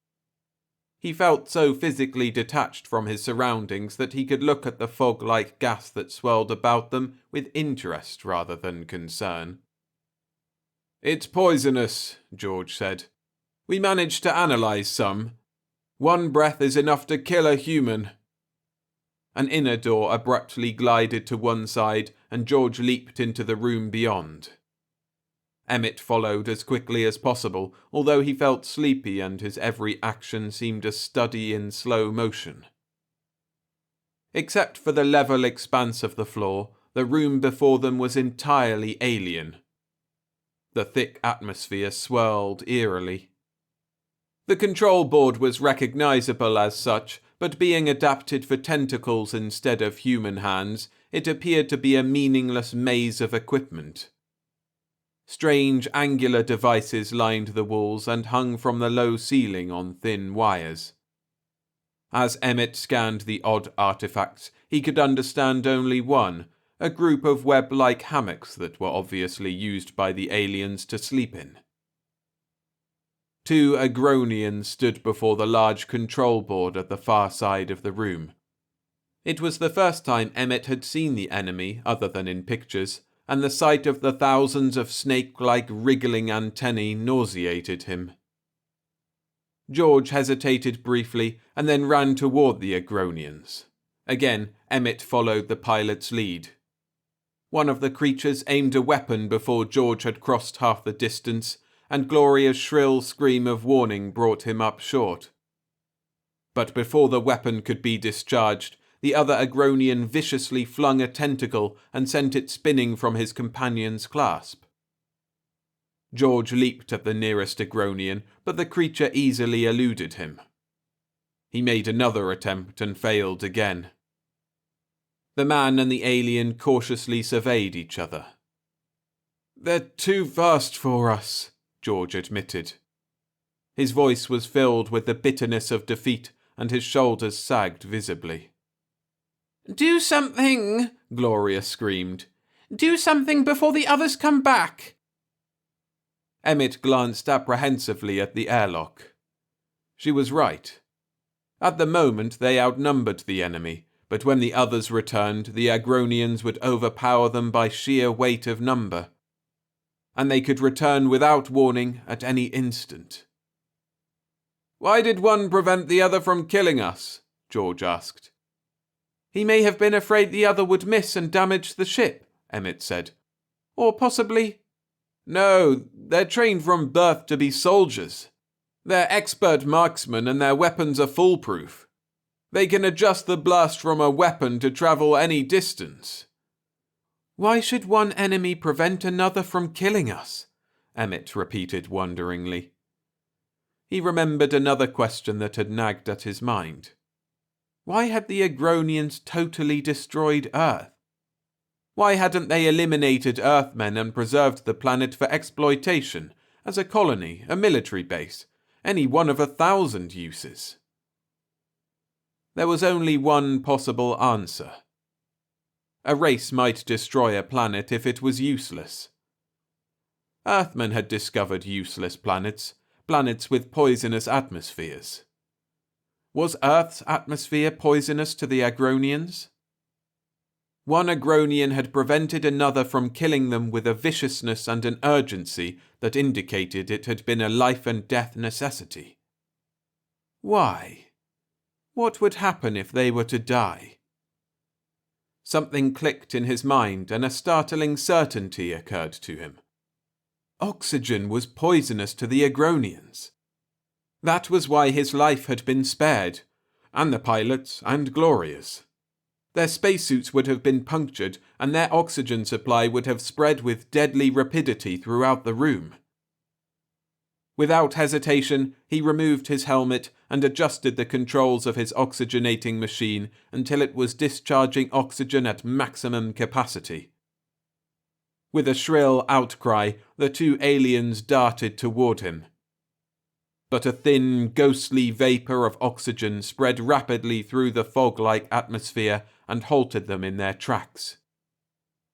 He felt so physically detached from his surroundings that he could look at the fog-like gas that swirled about them with interest rather than concern. "It's poisonous," George said. "We managed to analyze some. 1 breath is enough to kill a human." An inner door abruptly glided to one side, and George leaped into the room beyond. Emmett followed as quickly as possible, although he felt sleepy and his every action seemed a study in slow motion. Except for the level expanse of the floor, the room before them was entirely alien. The thick atmosphere swirled eerily. The control board was recognizable as such, but being adapted for tentacles instead of human hands, it appeared to be a meaningless maze of equipment. Strange angular devices lined the walls and hung from the low ceiling on thin wires. As Emmett scanned the odd artifacts, he could understand only one, a group of web-like hammocks that were obviously used by the aliens to sleep in. 2 Agronians stood before the large control board at the far side of the room. It was the first time Emmett had seen the enemy other than in pictures, and the sight of the thousands of snake-like wriggling antennae nauseated him. George hesitated briefly and then ran toward the Agronians. Again, Emmett followed the pilot's lead. One of the creatures aimed a weapon before George had crossed half the distance, and Gloria's shrill scream of warning brought him up short. But before the weapon could be discharged, the other Agronian viciously flung a tentacle and sent it spinning from his companion's clasp. George leaped at the nearest Agronian, but the creature easily eluded him. He made another attempt and failed again. The man and the alien cautiously surveyed each other. "They're too fast for us," George admitted. His voice was filled with the bitterness of defeat, and his shoulders sagged visibly. "Do something!" Gloria screamed. "Do something before the others come back!" Emmett glanced apprehensively at the airlock. She was right. At the moment they outnumbered the enemy, but when the others returned, the Agronians would overpower them by sheer weight of number. And they could return without warning at any instant. "Why did one prevent the other from killing us?" George asked. "He may have been afraid the other would miss and damage the ship," Emmett said. "Or possibly—" "No, they're trained from birth to be soldiers. They're expert marksmen and their weapons are foolproof. They can adjust the blast from a weapon to travel any distance." "Why should one enemy prevent another from killing us?" Emmett repeated wonderingly. He remembered another question that had nagged at his mind. Why had the Agronians totally destroyed Earth? Why hadn't they eliminated Earthmen and preserved the planet for exploitation, as a colony, a military base, any one of 1,000 uses? There was only one possible answer. A race might destroy a planet if it was useless. Earthmen had discovered useless planets, planets with poisonous atmospheres. Was Earth's atmosphere poisonous to the Agronians? One Agronian had prevented another from killing them with a viciousness and an urgency that indicated it had been a life-and-death necessity. Why? What would happen if they were to die? Something clicked in his mind and a startling certainty occurred to him. Oxygen was poisonous to the Agronians. That was why his life had been spared, and the pilot's and Gloria's. Their spacesuits would have been punctured, and their oxygen supply would have spread with deadly rapidity throughout the room. Without hesitation, he removed his helmet and adjusted the controls of his oxygenating machine until it was discharging oxygen at maximum capacity. With a shrill outcry, the two aliens darted toward him. But a thin, ghostly vapor of oxygen spread rapidly through the fog-like atmosphere and halted them in their tracks.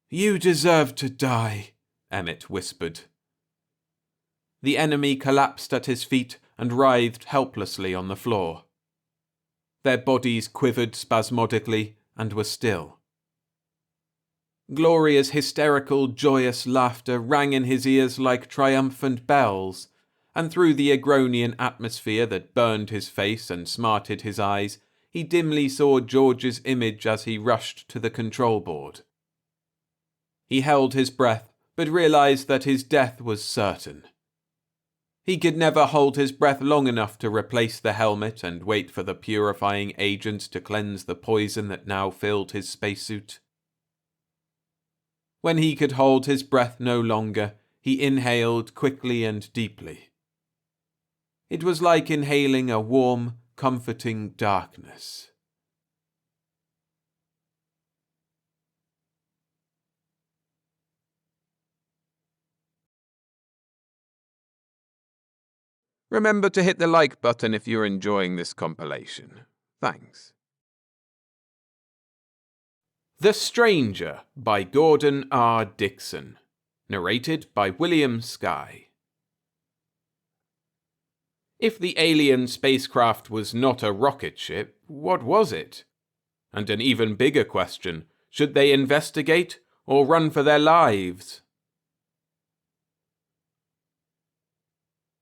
"You deserve to die," Emmett whispered. The enemy collapsed at his feet and writhed helplessly on the floor. Their bodies quivered spasmodically and were still. Gloria's hysterical, joyous laughter rang in his ears like triumphant bells, and through the Agronian atmosphere that burned his face and smarted his eyes, he dimly saw George's image as he rushed to the control board. He held his breath, but realized that his death was certain. He could never hold his breath long enough to replace the helmet and wait for the purifying agent to cleanse the poison that now filled his spacesuit. When he could hold his breath no longer, he inhaled quickly and deeply. It was like inhaling a warm, comforting darkness. Remember to hit the like button if you're enjoying this compilation. Thanks. The Stranger by Gordon R. Dickson. Narrated by William Skye. If the alien spacecraft was not a rocket ship, what was it? And an even bigger question, should they investigate or run for their lives?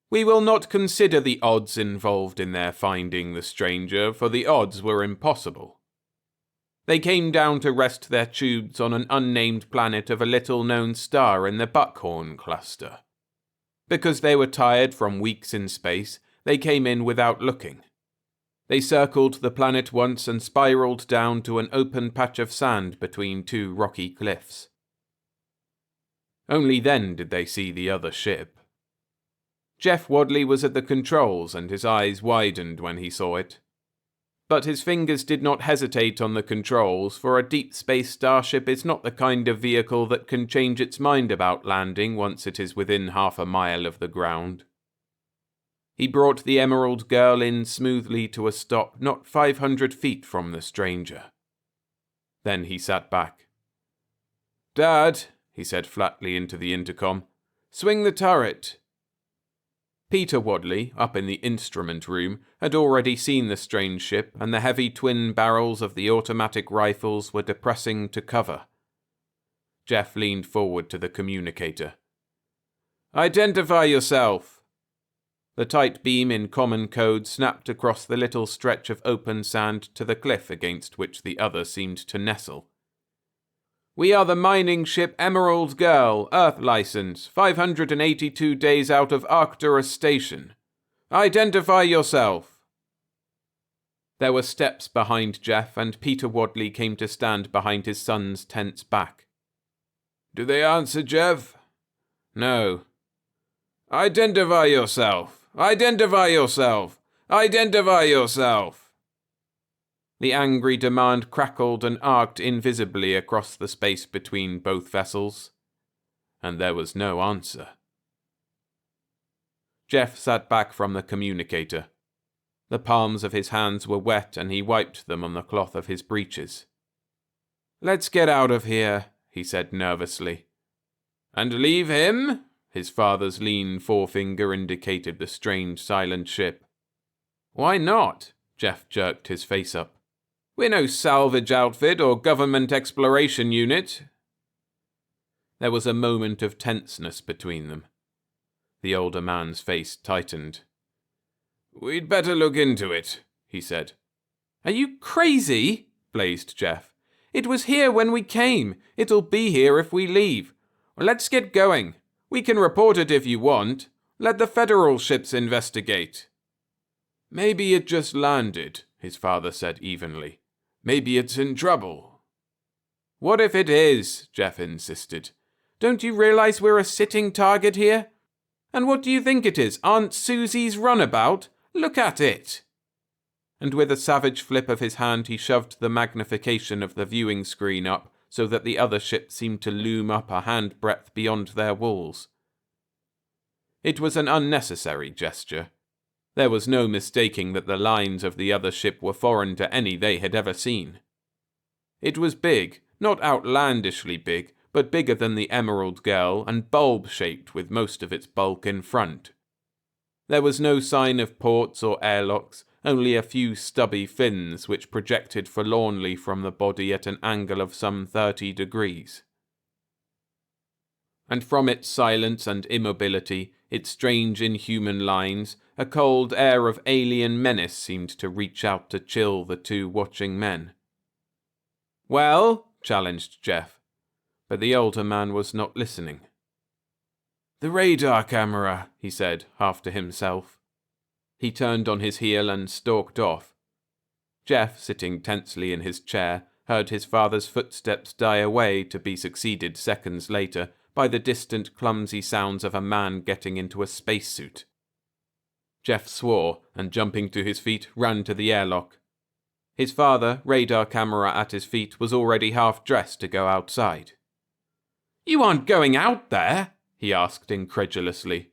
We will not consider the odds involved in their finding the stranger, for the odds were impossible. They came down to rest their tubes on an unnamed planet of a little-known star in the Buckhorn cluster. Because they were tired from weeks in space, they came in without looking. They circled the planet once and spiraled down to an open patch of sand between two rocky cliffs. Only then did they see the other ship. Jeff Wadley was at the controls and his eyes widened when he saw it. But his fingers did not hesitate on the controls, for a deep space starship is not the kind of vehicle that can change its mind about landing once it is within half a mile of the ground. He brought the Emerald Girl in smoothly to a stop not 500 feet from the stranger. Then he sat back. "Dad," he said flatly into the intercom, "swing the turret." Peter Wadley, up in the instrument room, had already seen the strange ship, and the heavy twin barrels of the automatic rifles were depressing to cover. Jeff leaned forward to the communicator. "Identify yourself." The tight beam in common code snapped across the little stretch of open sand to the cliff against which the other seemed to nestle. "We are the mining ship Emerald Girl, Earth license, 582 days out of Arcturus Station. Identify yourself." There were steps behind Jeff, and Peter Wadley came to stand behind his son's tense back. "Do they answer, Jeff?" "No." "Identify yourself! Identify yourself! Identify yourself!" The angry demand crackled and arced invisibly across the space between both vessels, and there was no answer. Jeff sat back from the communicator. The palms of his hands were wet, and he wiped them on the cloth of his breeches. "Let's get out of here," he said nervously. "And leave him?" His father's lean forefinger indicated the strange silent ship. "Why not?" Jeff jerked his face up. "We're no salvage outfit or government exploration unit." There was a moment of tenseness between them. The older man's face tightened. "We'd better look into it," he said. "Are you crazy?" blazed Jeff. "It was here when we came. It'll be here if we leave. Let's get going. We can report it if you want. Let the federal ships investigate." "Maybe it just landed," his father said evenly. "Maybe it's in trouble." "What if it is?" Jeff insisted. "Don't you realize we're a sitting target here? And what do you think it is, Aunt Susie's runabout? Look at it!" And with a savage flip of his hand, he shoved the magnification of the viewing screen up so that the other ship seemed to loom up a handbreadth beyond their walls. It was an unnecessary gesture. There was no mistaking that the lines of the other ship were foreign to any they had ever seen. It was big, not outlandishly big, but bigger than the Emerald Girl and bulb-shaped with most of its bulk in front. There was no sign of ports or airlocks, only a few stubby fins which projected forlornly from the body at an angle of some 30 degrees. And from its silence and immobility, its strange inhuman lines, a cold air of alien menace seemed to reach out to chill the two watching men. "Well?" challenged Jeff, but the older man was not listening. "The radar camera," he said, half to himself. He turned on his heel and stalked off. Jeff, sitting tensely in his chair, heard his father's footsteps die away to be succeeded seconds later by the distant clumsy sounds of a man getting into a spacesuit. Jeff swore, and jumping to his feet, ran to the airlock. His father, radar camera at his feet, was already half dressed to go outside. "You aren't going out there?" he asked incredulously.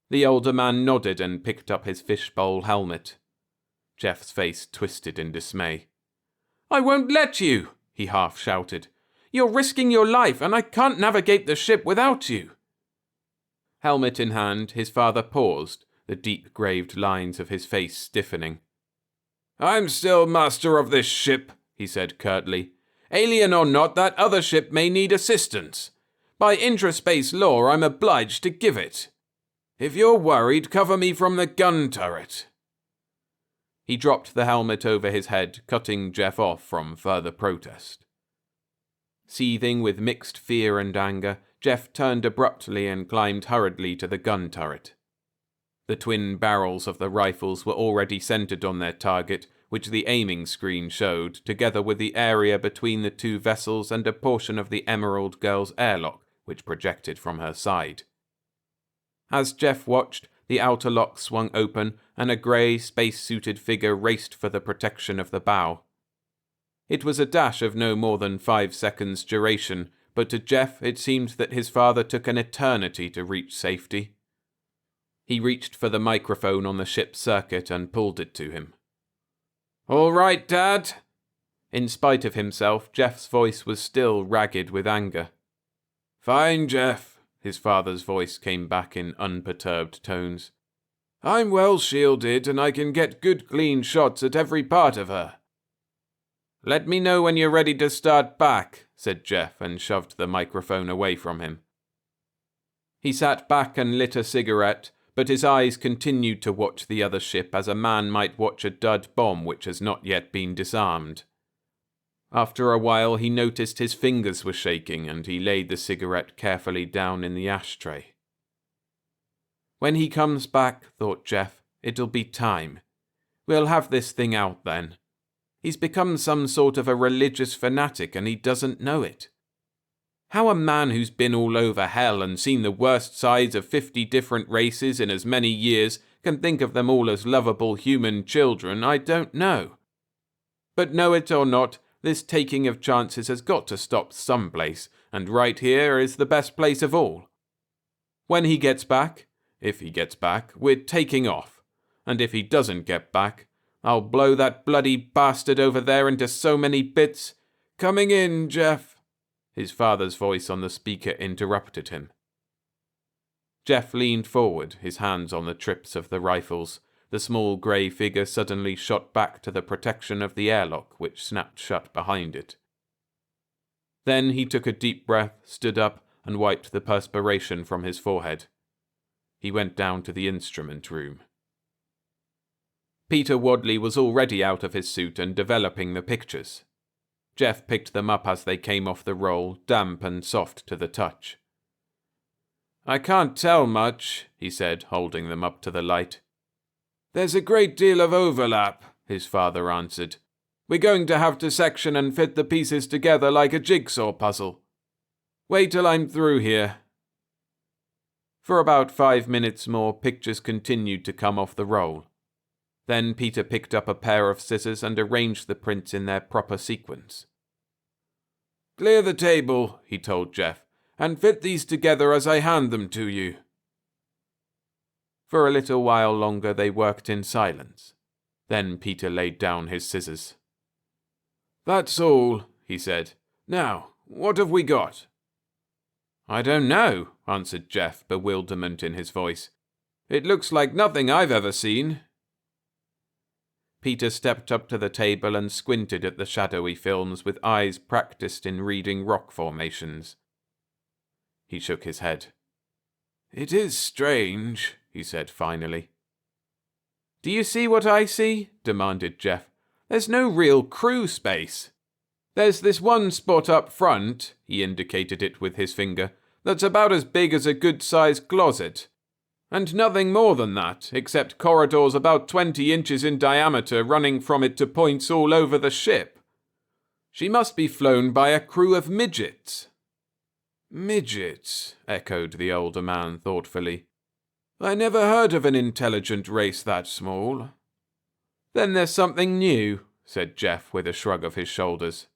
The older man nodded and picked up his fishbowl helmet. Jeff's face twisted in dismay. "I won't let you!" he half shouted. "You're risking your life, and I can't navigate the ship without you." Helmet in hand, his father paused, the deep-graved lines of his face stiffening. "I'm still master of this ship," he said curtly. "Alien or not, that other ship may need assistance. By intraspace law, I'm obliged to give it. If you're worried, cover me from the gun turret." He dropped the helmet over his head, cutting Jeff off from further protest. Seething with mixed fear and anger, Jeff turned abruptly and climbed hurriedly to the gun turret. The twin barrels of the rifles were already centered on their target, which the aiming screen showed, together with the area between the two vessels and a portion of the Emerald Girl's airlock, which projected from her side. As Jeff watched, the outer lock swung open, and a grey, space-suited figure raced for the protection of the bow. It was a dash of no more than 5 seconds' duration, but to Jeff it seemed that his father took an eternity to reach safety. He reached for the microphone on the ship's circuit and pulled it to him. "All right, Dad?" In spite of himself, Jeff's voice was still ragged with anger. "Fine, Jeff," his father's voice came back in unperturbed tones. "I'm well shielded, and I can get good clean shots at every part of her." "Let me know when you're ready to start back," said Jeff, and shoved the microphone away from him. He sat back and lit a cigarette, but his eyes continued to watch the other ship as a man might watch a dud bomb which has not yet been disarmed. After a while he noticed his fingers were shaking, and he laid the cigarette carefully down in the ashtray. When he comes back, thought Jeff, it'll be time. We'll have this thing out then. He's become some sort of a religious fanatic and he doesn't know it. How a man who's been all over hell and seen the worst sides of 50 different races in as many years can think of them all as lovable human children, I don't know. But know it or not, this taking of chances has got to stop someplace, and right here is the best place of all. When he gets back, if he gets back, we're taking off. And if he doesn't get back, I'll blow that bloody bastard over there into so many bits. Coming in, Jeff. His father's voice on the speaker interrupted him. Jeff leaned forward, his hands on the trips of the rifles. The small grey figure suddenly shot back to the protection of the airlock, which snapped shut behind it. Then he took a deep breath, stood up, and wiped the perspiration from his forehead. He went down to the instrument room. Peter Wadley was already out of his suit and developing the pictures. Jeff picked them up as they came off the roll, damp and soft to the touch. "I can't tell much," he said, holding them up to the light. "There's a great deal of overlap," his father answered. "We're going to have to section and fit the pieces together like a jigsaw puzzle. Wait till I'm through here." For about 5 minutes more, pictures continued to come off the roll. Then Peter picked up a pair of scissors and arranged the prints in their proper sequence. "Clear the table," he told Jeff, "and fit these together as I hand them to you." For a little while longer they worked in silence. Then Peter laid down his scissors. "That's all," he said. "Now, what have we got?" "I don't know," answered Jeff, bewilderment in his voice. "It looks like nothing I've ever seen." Peter stepped up to the table and squinted at the shadowy films with eyes practiced in reading rock formations. He shook his head. "It is strange," he said finally. "Do you see what I see?" demanded Jeff. "There's no real crew space. There's this one spot up front," he indicated it with his finger, "that's about as big as a good-sized closet. And nothing more than that, except corridors about 20 inches in diameter running from it to points all over the ship. She must be flown by a crew of midgets." "Midgets," echoed the older man thoughtfully. "I never heard of an intelligent race that small." "Then there's something new," said Jeff with a shrug of his shoulders.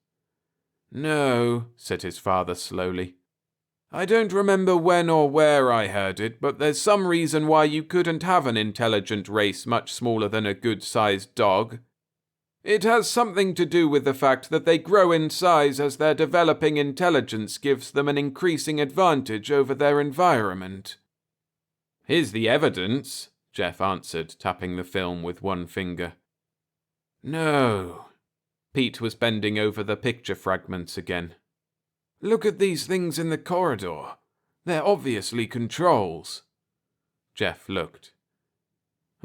"No," said his father slowly. "I don't remember when or where I heard it, but there's some reason why you couldn't have an intelligent race much smaller than a good-sized dog. It has something to do with the fact that they grow in size as their developing intelligence gives them an increasing advantage over their environment." "Here's the evidence," Jeff answered, tapping the film with one finger. "No." Pete was bending over the picture fragments again. "Look at these things in the corridor. They're obviously controls." Jeff looked.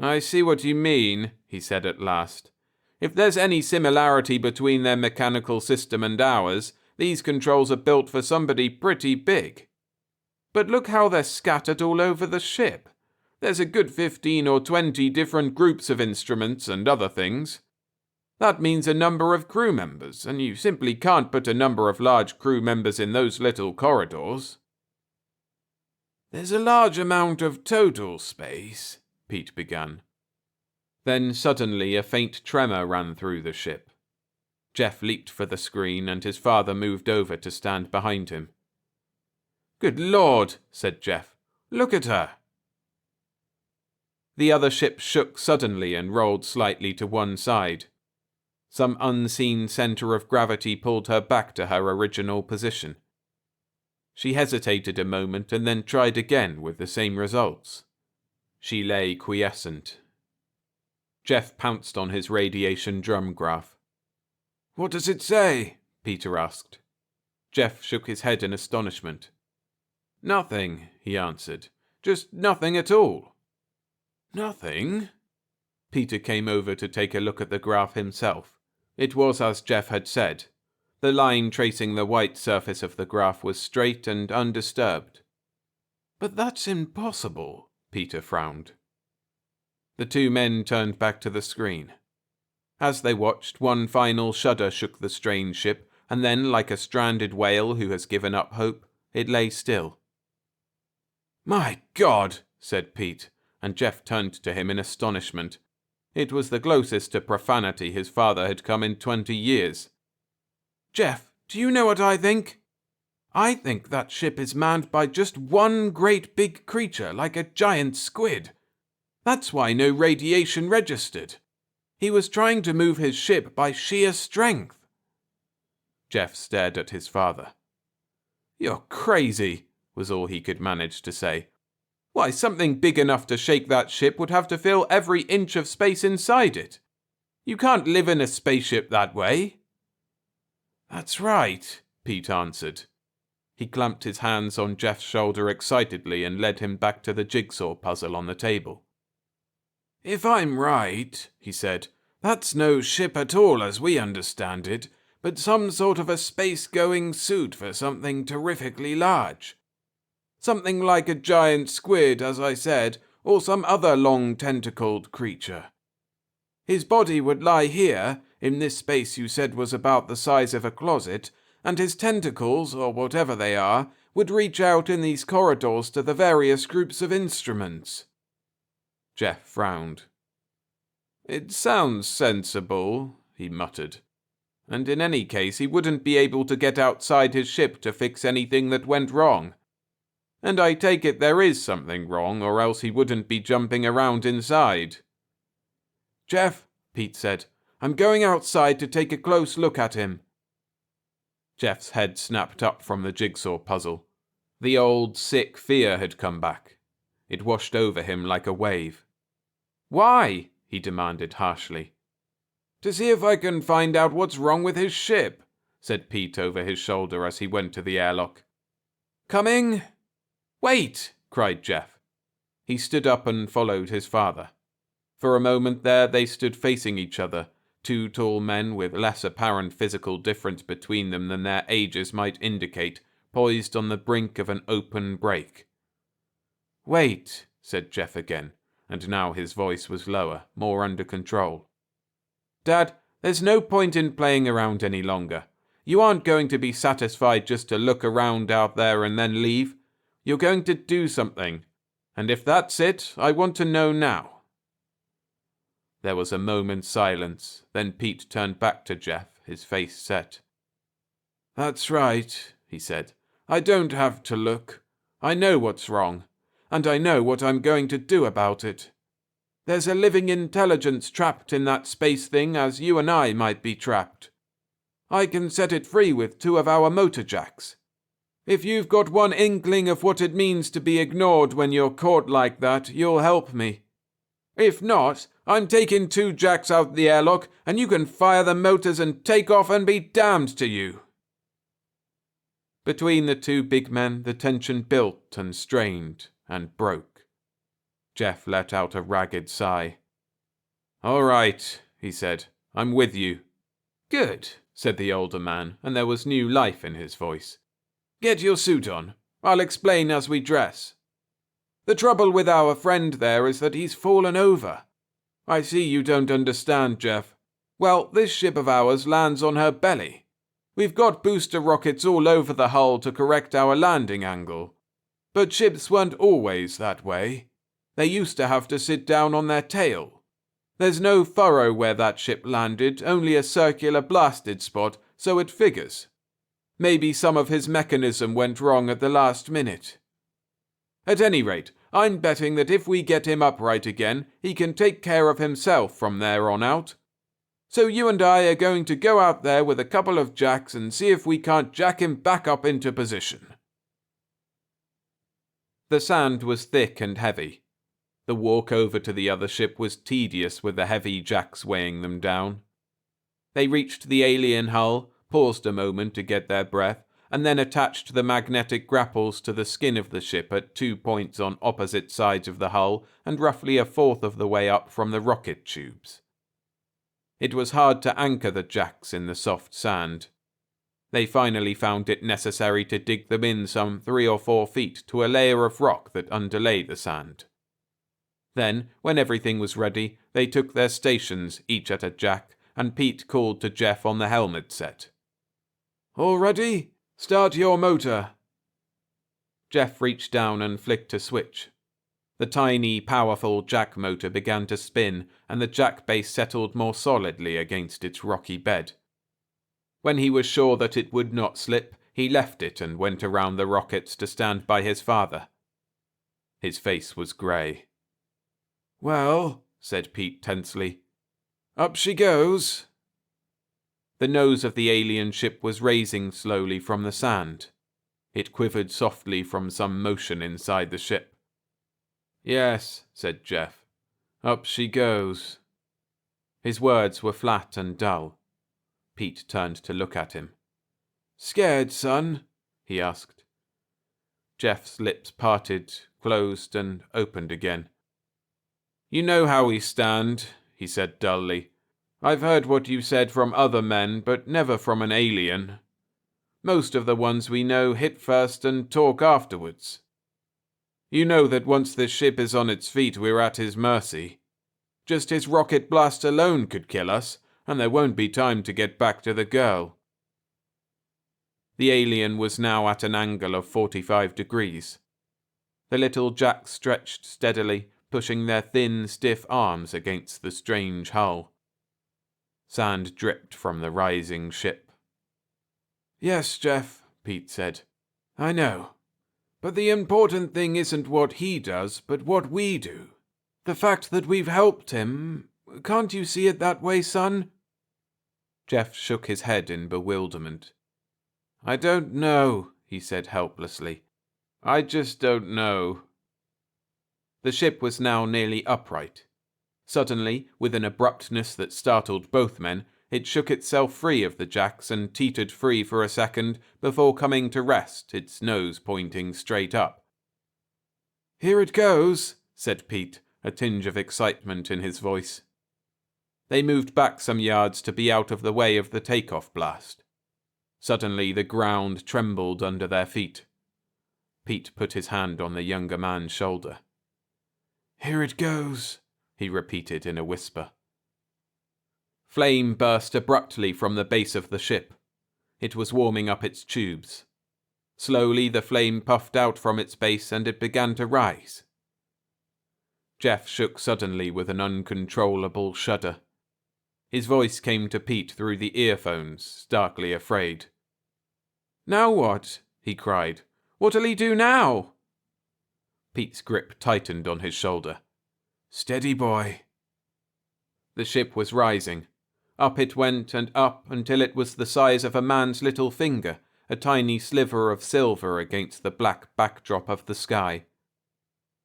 "I see what you mean," he said at last. "If there's any similarity between their mechanical system and ours, these controls are built for somebody pretty big. But look how they're scattered all over the ship. There's a good 15 or 20 different groups of instruments and other things. That means a number of crew members, and you simply can't put a number of large crew members in those little corridors." "There's a large amount of total space," Pete began. Then suddenly a faint tremor ran through the ship. Jeff leaped for the screen, and his father moved over to stand behind him. "Good Lord," said Jeff. "Look at her." The other ship shook suddenly and rolled slightly to one side. Some unseen center of gravity pulled her back to her original position. She hesitated a moment and then tried again with the same results. She lay quiescent. Jeff pounced on his radiation drum graph. "What does it say?" Peter asked. Jeff shook his head in astonishment. "Nothing," he answered. "Just nothing at all." "Nothing?" Peter came over to take a look at the graph himself. It was as Jeff had said. The line tracing the white surface of the graph was straight and undisturbed. "But that's impossible," Peter frowned. The two men turned back to the screen. As they watched, one final shudder shook the strange ship, and then, like a stranded whale who has given up hope, it lay still. "My God!" said Pete, and Jeff turned to him in astonishment. It was the closest to profanity his father had come in 20 years. "Jeff, do you know what I think? I think that ship is manned by just one great big creature like a giant squid. That's why no radiation registered. He was trying to move his ship by sheer strength." Jeff stared at his father. "You're crazy," was all he could manage to say. "Why, something big enough to shake that ship would have to fill every inch of space inside it. You can't live in a spaceship that way." "That's right," Pete answered. He clamped his hands on Jeff's shoulder excitedly and led him back to the jigsaw puzzle on the table. "If I'm right," he said, "that's no ship at all as we understand it, but some sort of a space-going suit for something terrifically large. Something like a giant squid, as I said, or some other long-tentacled creature. His body would lie here, in this space you said was about the size of a closet, and his tentacles, or whatever they are, would reach out in these corridors to the various groups of instruments." Jeff frowned. "It sounds sensible," he muttered. "And in any case, he wouldn't be able to get outside his ship to fix anything that went wrong. And I take it there is something wrong, or else he wouldn't be jumping around inside." "Jeff," Pete said, "I'm going outside to take a close look at him." Jeff's head snapped up from the jigsaw puzzle. The old, sick fear had come back. It washed over him like a wave. "Why?" he demanded harshly. "To see if I can find out what's wrong with his ship," said Pete over his shoulder as he went to the airlock. "Coming?" "Wait!" cried Jeff. He stood up and followed his father. For a moment there they stood facing each other, two tall men with less apparent physical difference between them than their ages might indicate, poised on the brink of an open break. "Wait," said Jeff again, and now his voice was lower, more under control. "Dad, there's no point in playing around any longer. You aren't going to be satisfied just to look around out there and then leave. You're going to do something. And if that's it, I want to know now." There was a moment's silence, then Pete turned back to Jeff, his face set. "That's right," he said. "I don't have to look. I know what's wrong, and I know what I'm going to do about it. There's a living intelligence trapped in that space thing as you and I might be trapped. I can set it free with 2 of our motor jacks. If you've got one inkling of what it means to be ignored when you're caught like that, you'll help me. If not, I'm taking 2 jacks out the airlock, and you can fire the motors and take off and be damned to you." Between the two big men, the tension built and strained and broke. Jeff let out a ragged sigh. "All right," he said. "I'm with you." "Good," said the older man, and there was new life in his voice. "Get your suit on. I'll explain as we dress. The trouble with our friend there is that he's fallen over. I see you don't understand, Jeff. Well, this ship of ours lands on her belly. We've got booster rockets all over the hull to correct our landing angle. But ships weren't always that way. They used to have to sit down on their tail. There's no furrow where that ship landed, only a circular blasted spot, so it figures. Maybe some of his mechanism went wrong at the last minute. At any rate,
I'm betting that if we get him upright again, he can take care of himself from there on out. So you and I are going to go out there with a couple of jacks and see if we can't jack him back up into position."
The sand was thick and heavy. The walk over to the other ship was tedious with the heavy jacks weighing them down. They reached the alien hull, paused a moment to get their breath, and then attached the magnetic grapples to the skin of the ship at 2 points on opposite sides of the hull and roughly a fourth of the way up from the rocket tubes. It was hard to anchor the jacks in the soft sand. They finally found it necessary to dig them in some 3 or 4 feet to a layer of rock that underlay the sand. Then, when everything was ready, they took their stations, each at a jack, and Pete called to Jeff on the helmet set.
"All ready? Start your motor."
Jeff reached down and flicked a switch. The tiny, powerful jack motor began to spin, and the jack base settled more solidly against its rocky bed. When he was sure that it would not slip, he left it and went around the rockets to stand by his father. His face was grey.
"Well," said Pete tensely, "up she goes."
The nose of the alien ship was raising slowly from the sand. It quivered softly from some motion inside the ship.
"Yes," said Jeff, "up she goes."
His words were flat and dull. Pete turned to look at him.
"Scared, son?" he asked.
Jeff's lips parted, closed, and opened again. "You know how we stand," he said dully. "I've heard what you said from other men, but never from an alien. Most of the ones we know hit first and talk afterwards. You know that once this ship is on its feet, we're at his mercy. Just his rocket blast alone could kill us, and there won't be time to get back to the girl." The alien was now at an angle of 45 degrees. The little jacks stretched steadily, pushing their thin, stiff arms against the strange hull. Sand dripped from the rising ship.
"Yes, Jeff," Pete said. "I know. But the important thing isn't what he does, but what we do. The fact that we've helped him. Can't you see it that way, son?"
Jeff shook his head in bewilderment.
"I don't know," he said helplessly. "I just don't know."
The ship was now nearly upright. Suddenly, with an abruptness that startled both men, it shook itself free of the jacks and teetered free for a second before coming to rest, its nose pointing straight up.
"Here it goes,"
said Pete, a tinge of excitement in his voice. They moved back some yards to be out of the way of the takeoff blast. Suddenly the ground trembled under their feet. Pete put his hand on the younger man's shoulder.
"Here it goes,"
he repeated in a whisper. Flame burst abruptly from the base of the ship. It was warming up its tubes. Slowly the flame puffed out from its base and it began to rise. Jeff shook suddenly with an uncontrollable shudder. His voice came to Pete through the earphones, starkly afraid.
"Now what?" he cried. "What'll he do now?"
Pete's grip tightened on his shoulder.
"Steady, boy."
The ship was rising. Up it went and up until it was the size of a man's little finger, a tiny sliver of silver against the black backdrop of the sky.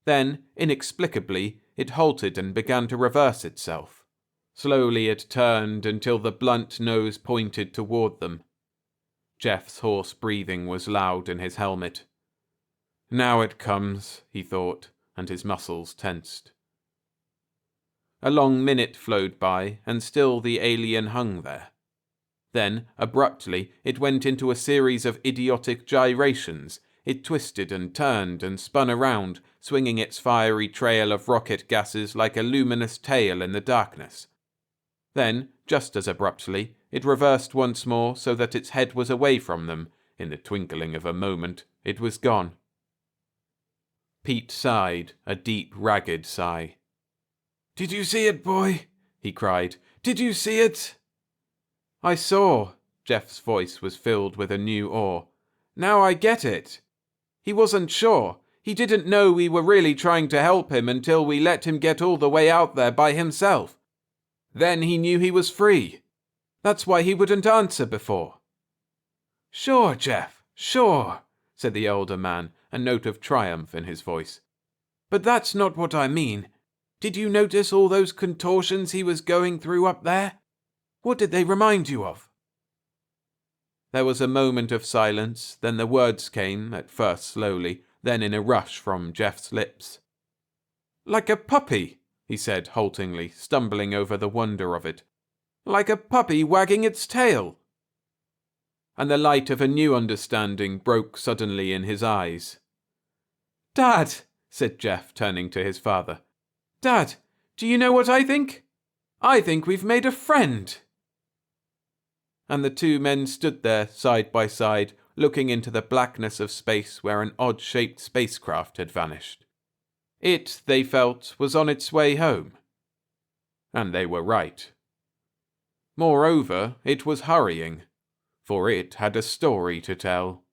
Then, inexplicably, it halted and began to reverse itself. Slowly it turned until the blunt nose pointed toward them. Jeff's hoarse breathing was loud in his helmet. "Now it comes," he thought, and his muscles tensed. A long minute flowed by, and still the alien hung there. Then, abruptly, it went into a series of idiotic gyrations. It twisted and turned and spun around, swinging its fiery trail of rocket gases like a luminous tail in the darkness. Then, just as abruptly, it reversed once more so that its head was away from them. In the twinkling of a moment, it was gone. Pete sighed, a deep, ragged sigh.
"Did you see it, boy?" he cried. "Did you see it?"
"I saw." Jeff's voice was filled with a new awe. "Now I get it. He wasn't sure. He didn't know we were really trying to help him until we let him get all the way out there by himself. Then he knew he was free. That's why he wouldn't answer before." "Sure, Jeff, sure," said the older man, a note of triumph in his voice. "But that's not what I mean. Did you notice all those contortions he was going through up there? What did they remind you of?" There was a moment of silence, then the words came, at first slowly, then in a rush from Jeff's lips. "Like a puppy," he said haltingly, stumbling over the wonder of it. "Like a puppy wagging its tail." And the light of a new understanding broke suddenly in his eyes. "Dad," said Jeff, turning to his father. "Dad, do you know what I think? I think we've made a friend." And the two men stood there, side by side, looking into the blackness of space where an odd-shaped spacecraft had vanished. It, they felt, was on its way home. And they were right. Moreover, it was hurrying, for it had a story to tell.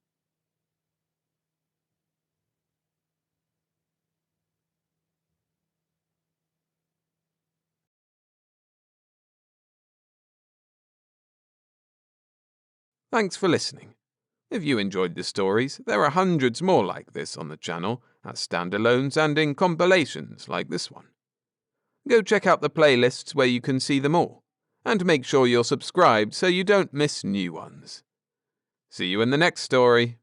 Thanks for listening. If you enjoyed the stories, there are hundreds more like this on the channel, as standalones and in compilations like this one. Go check out the playlists where you can see them all, and make sure you're subscribed so you don't miss new ones. See you in the next story.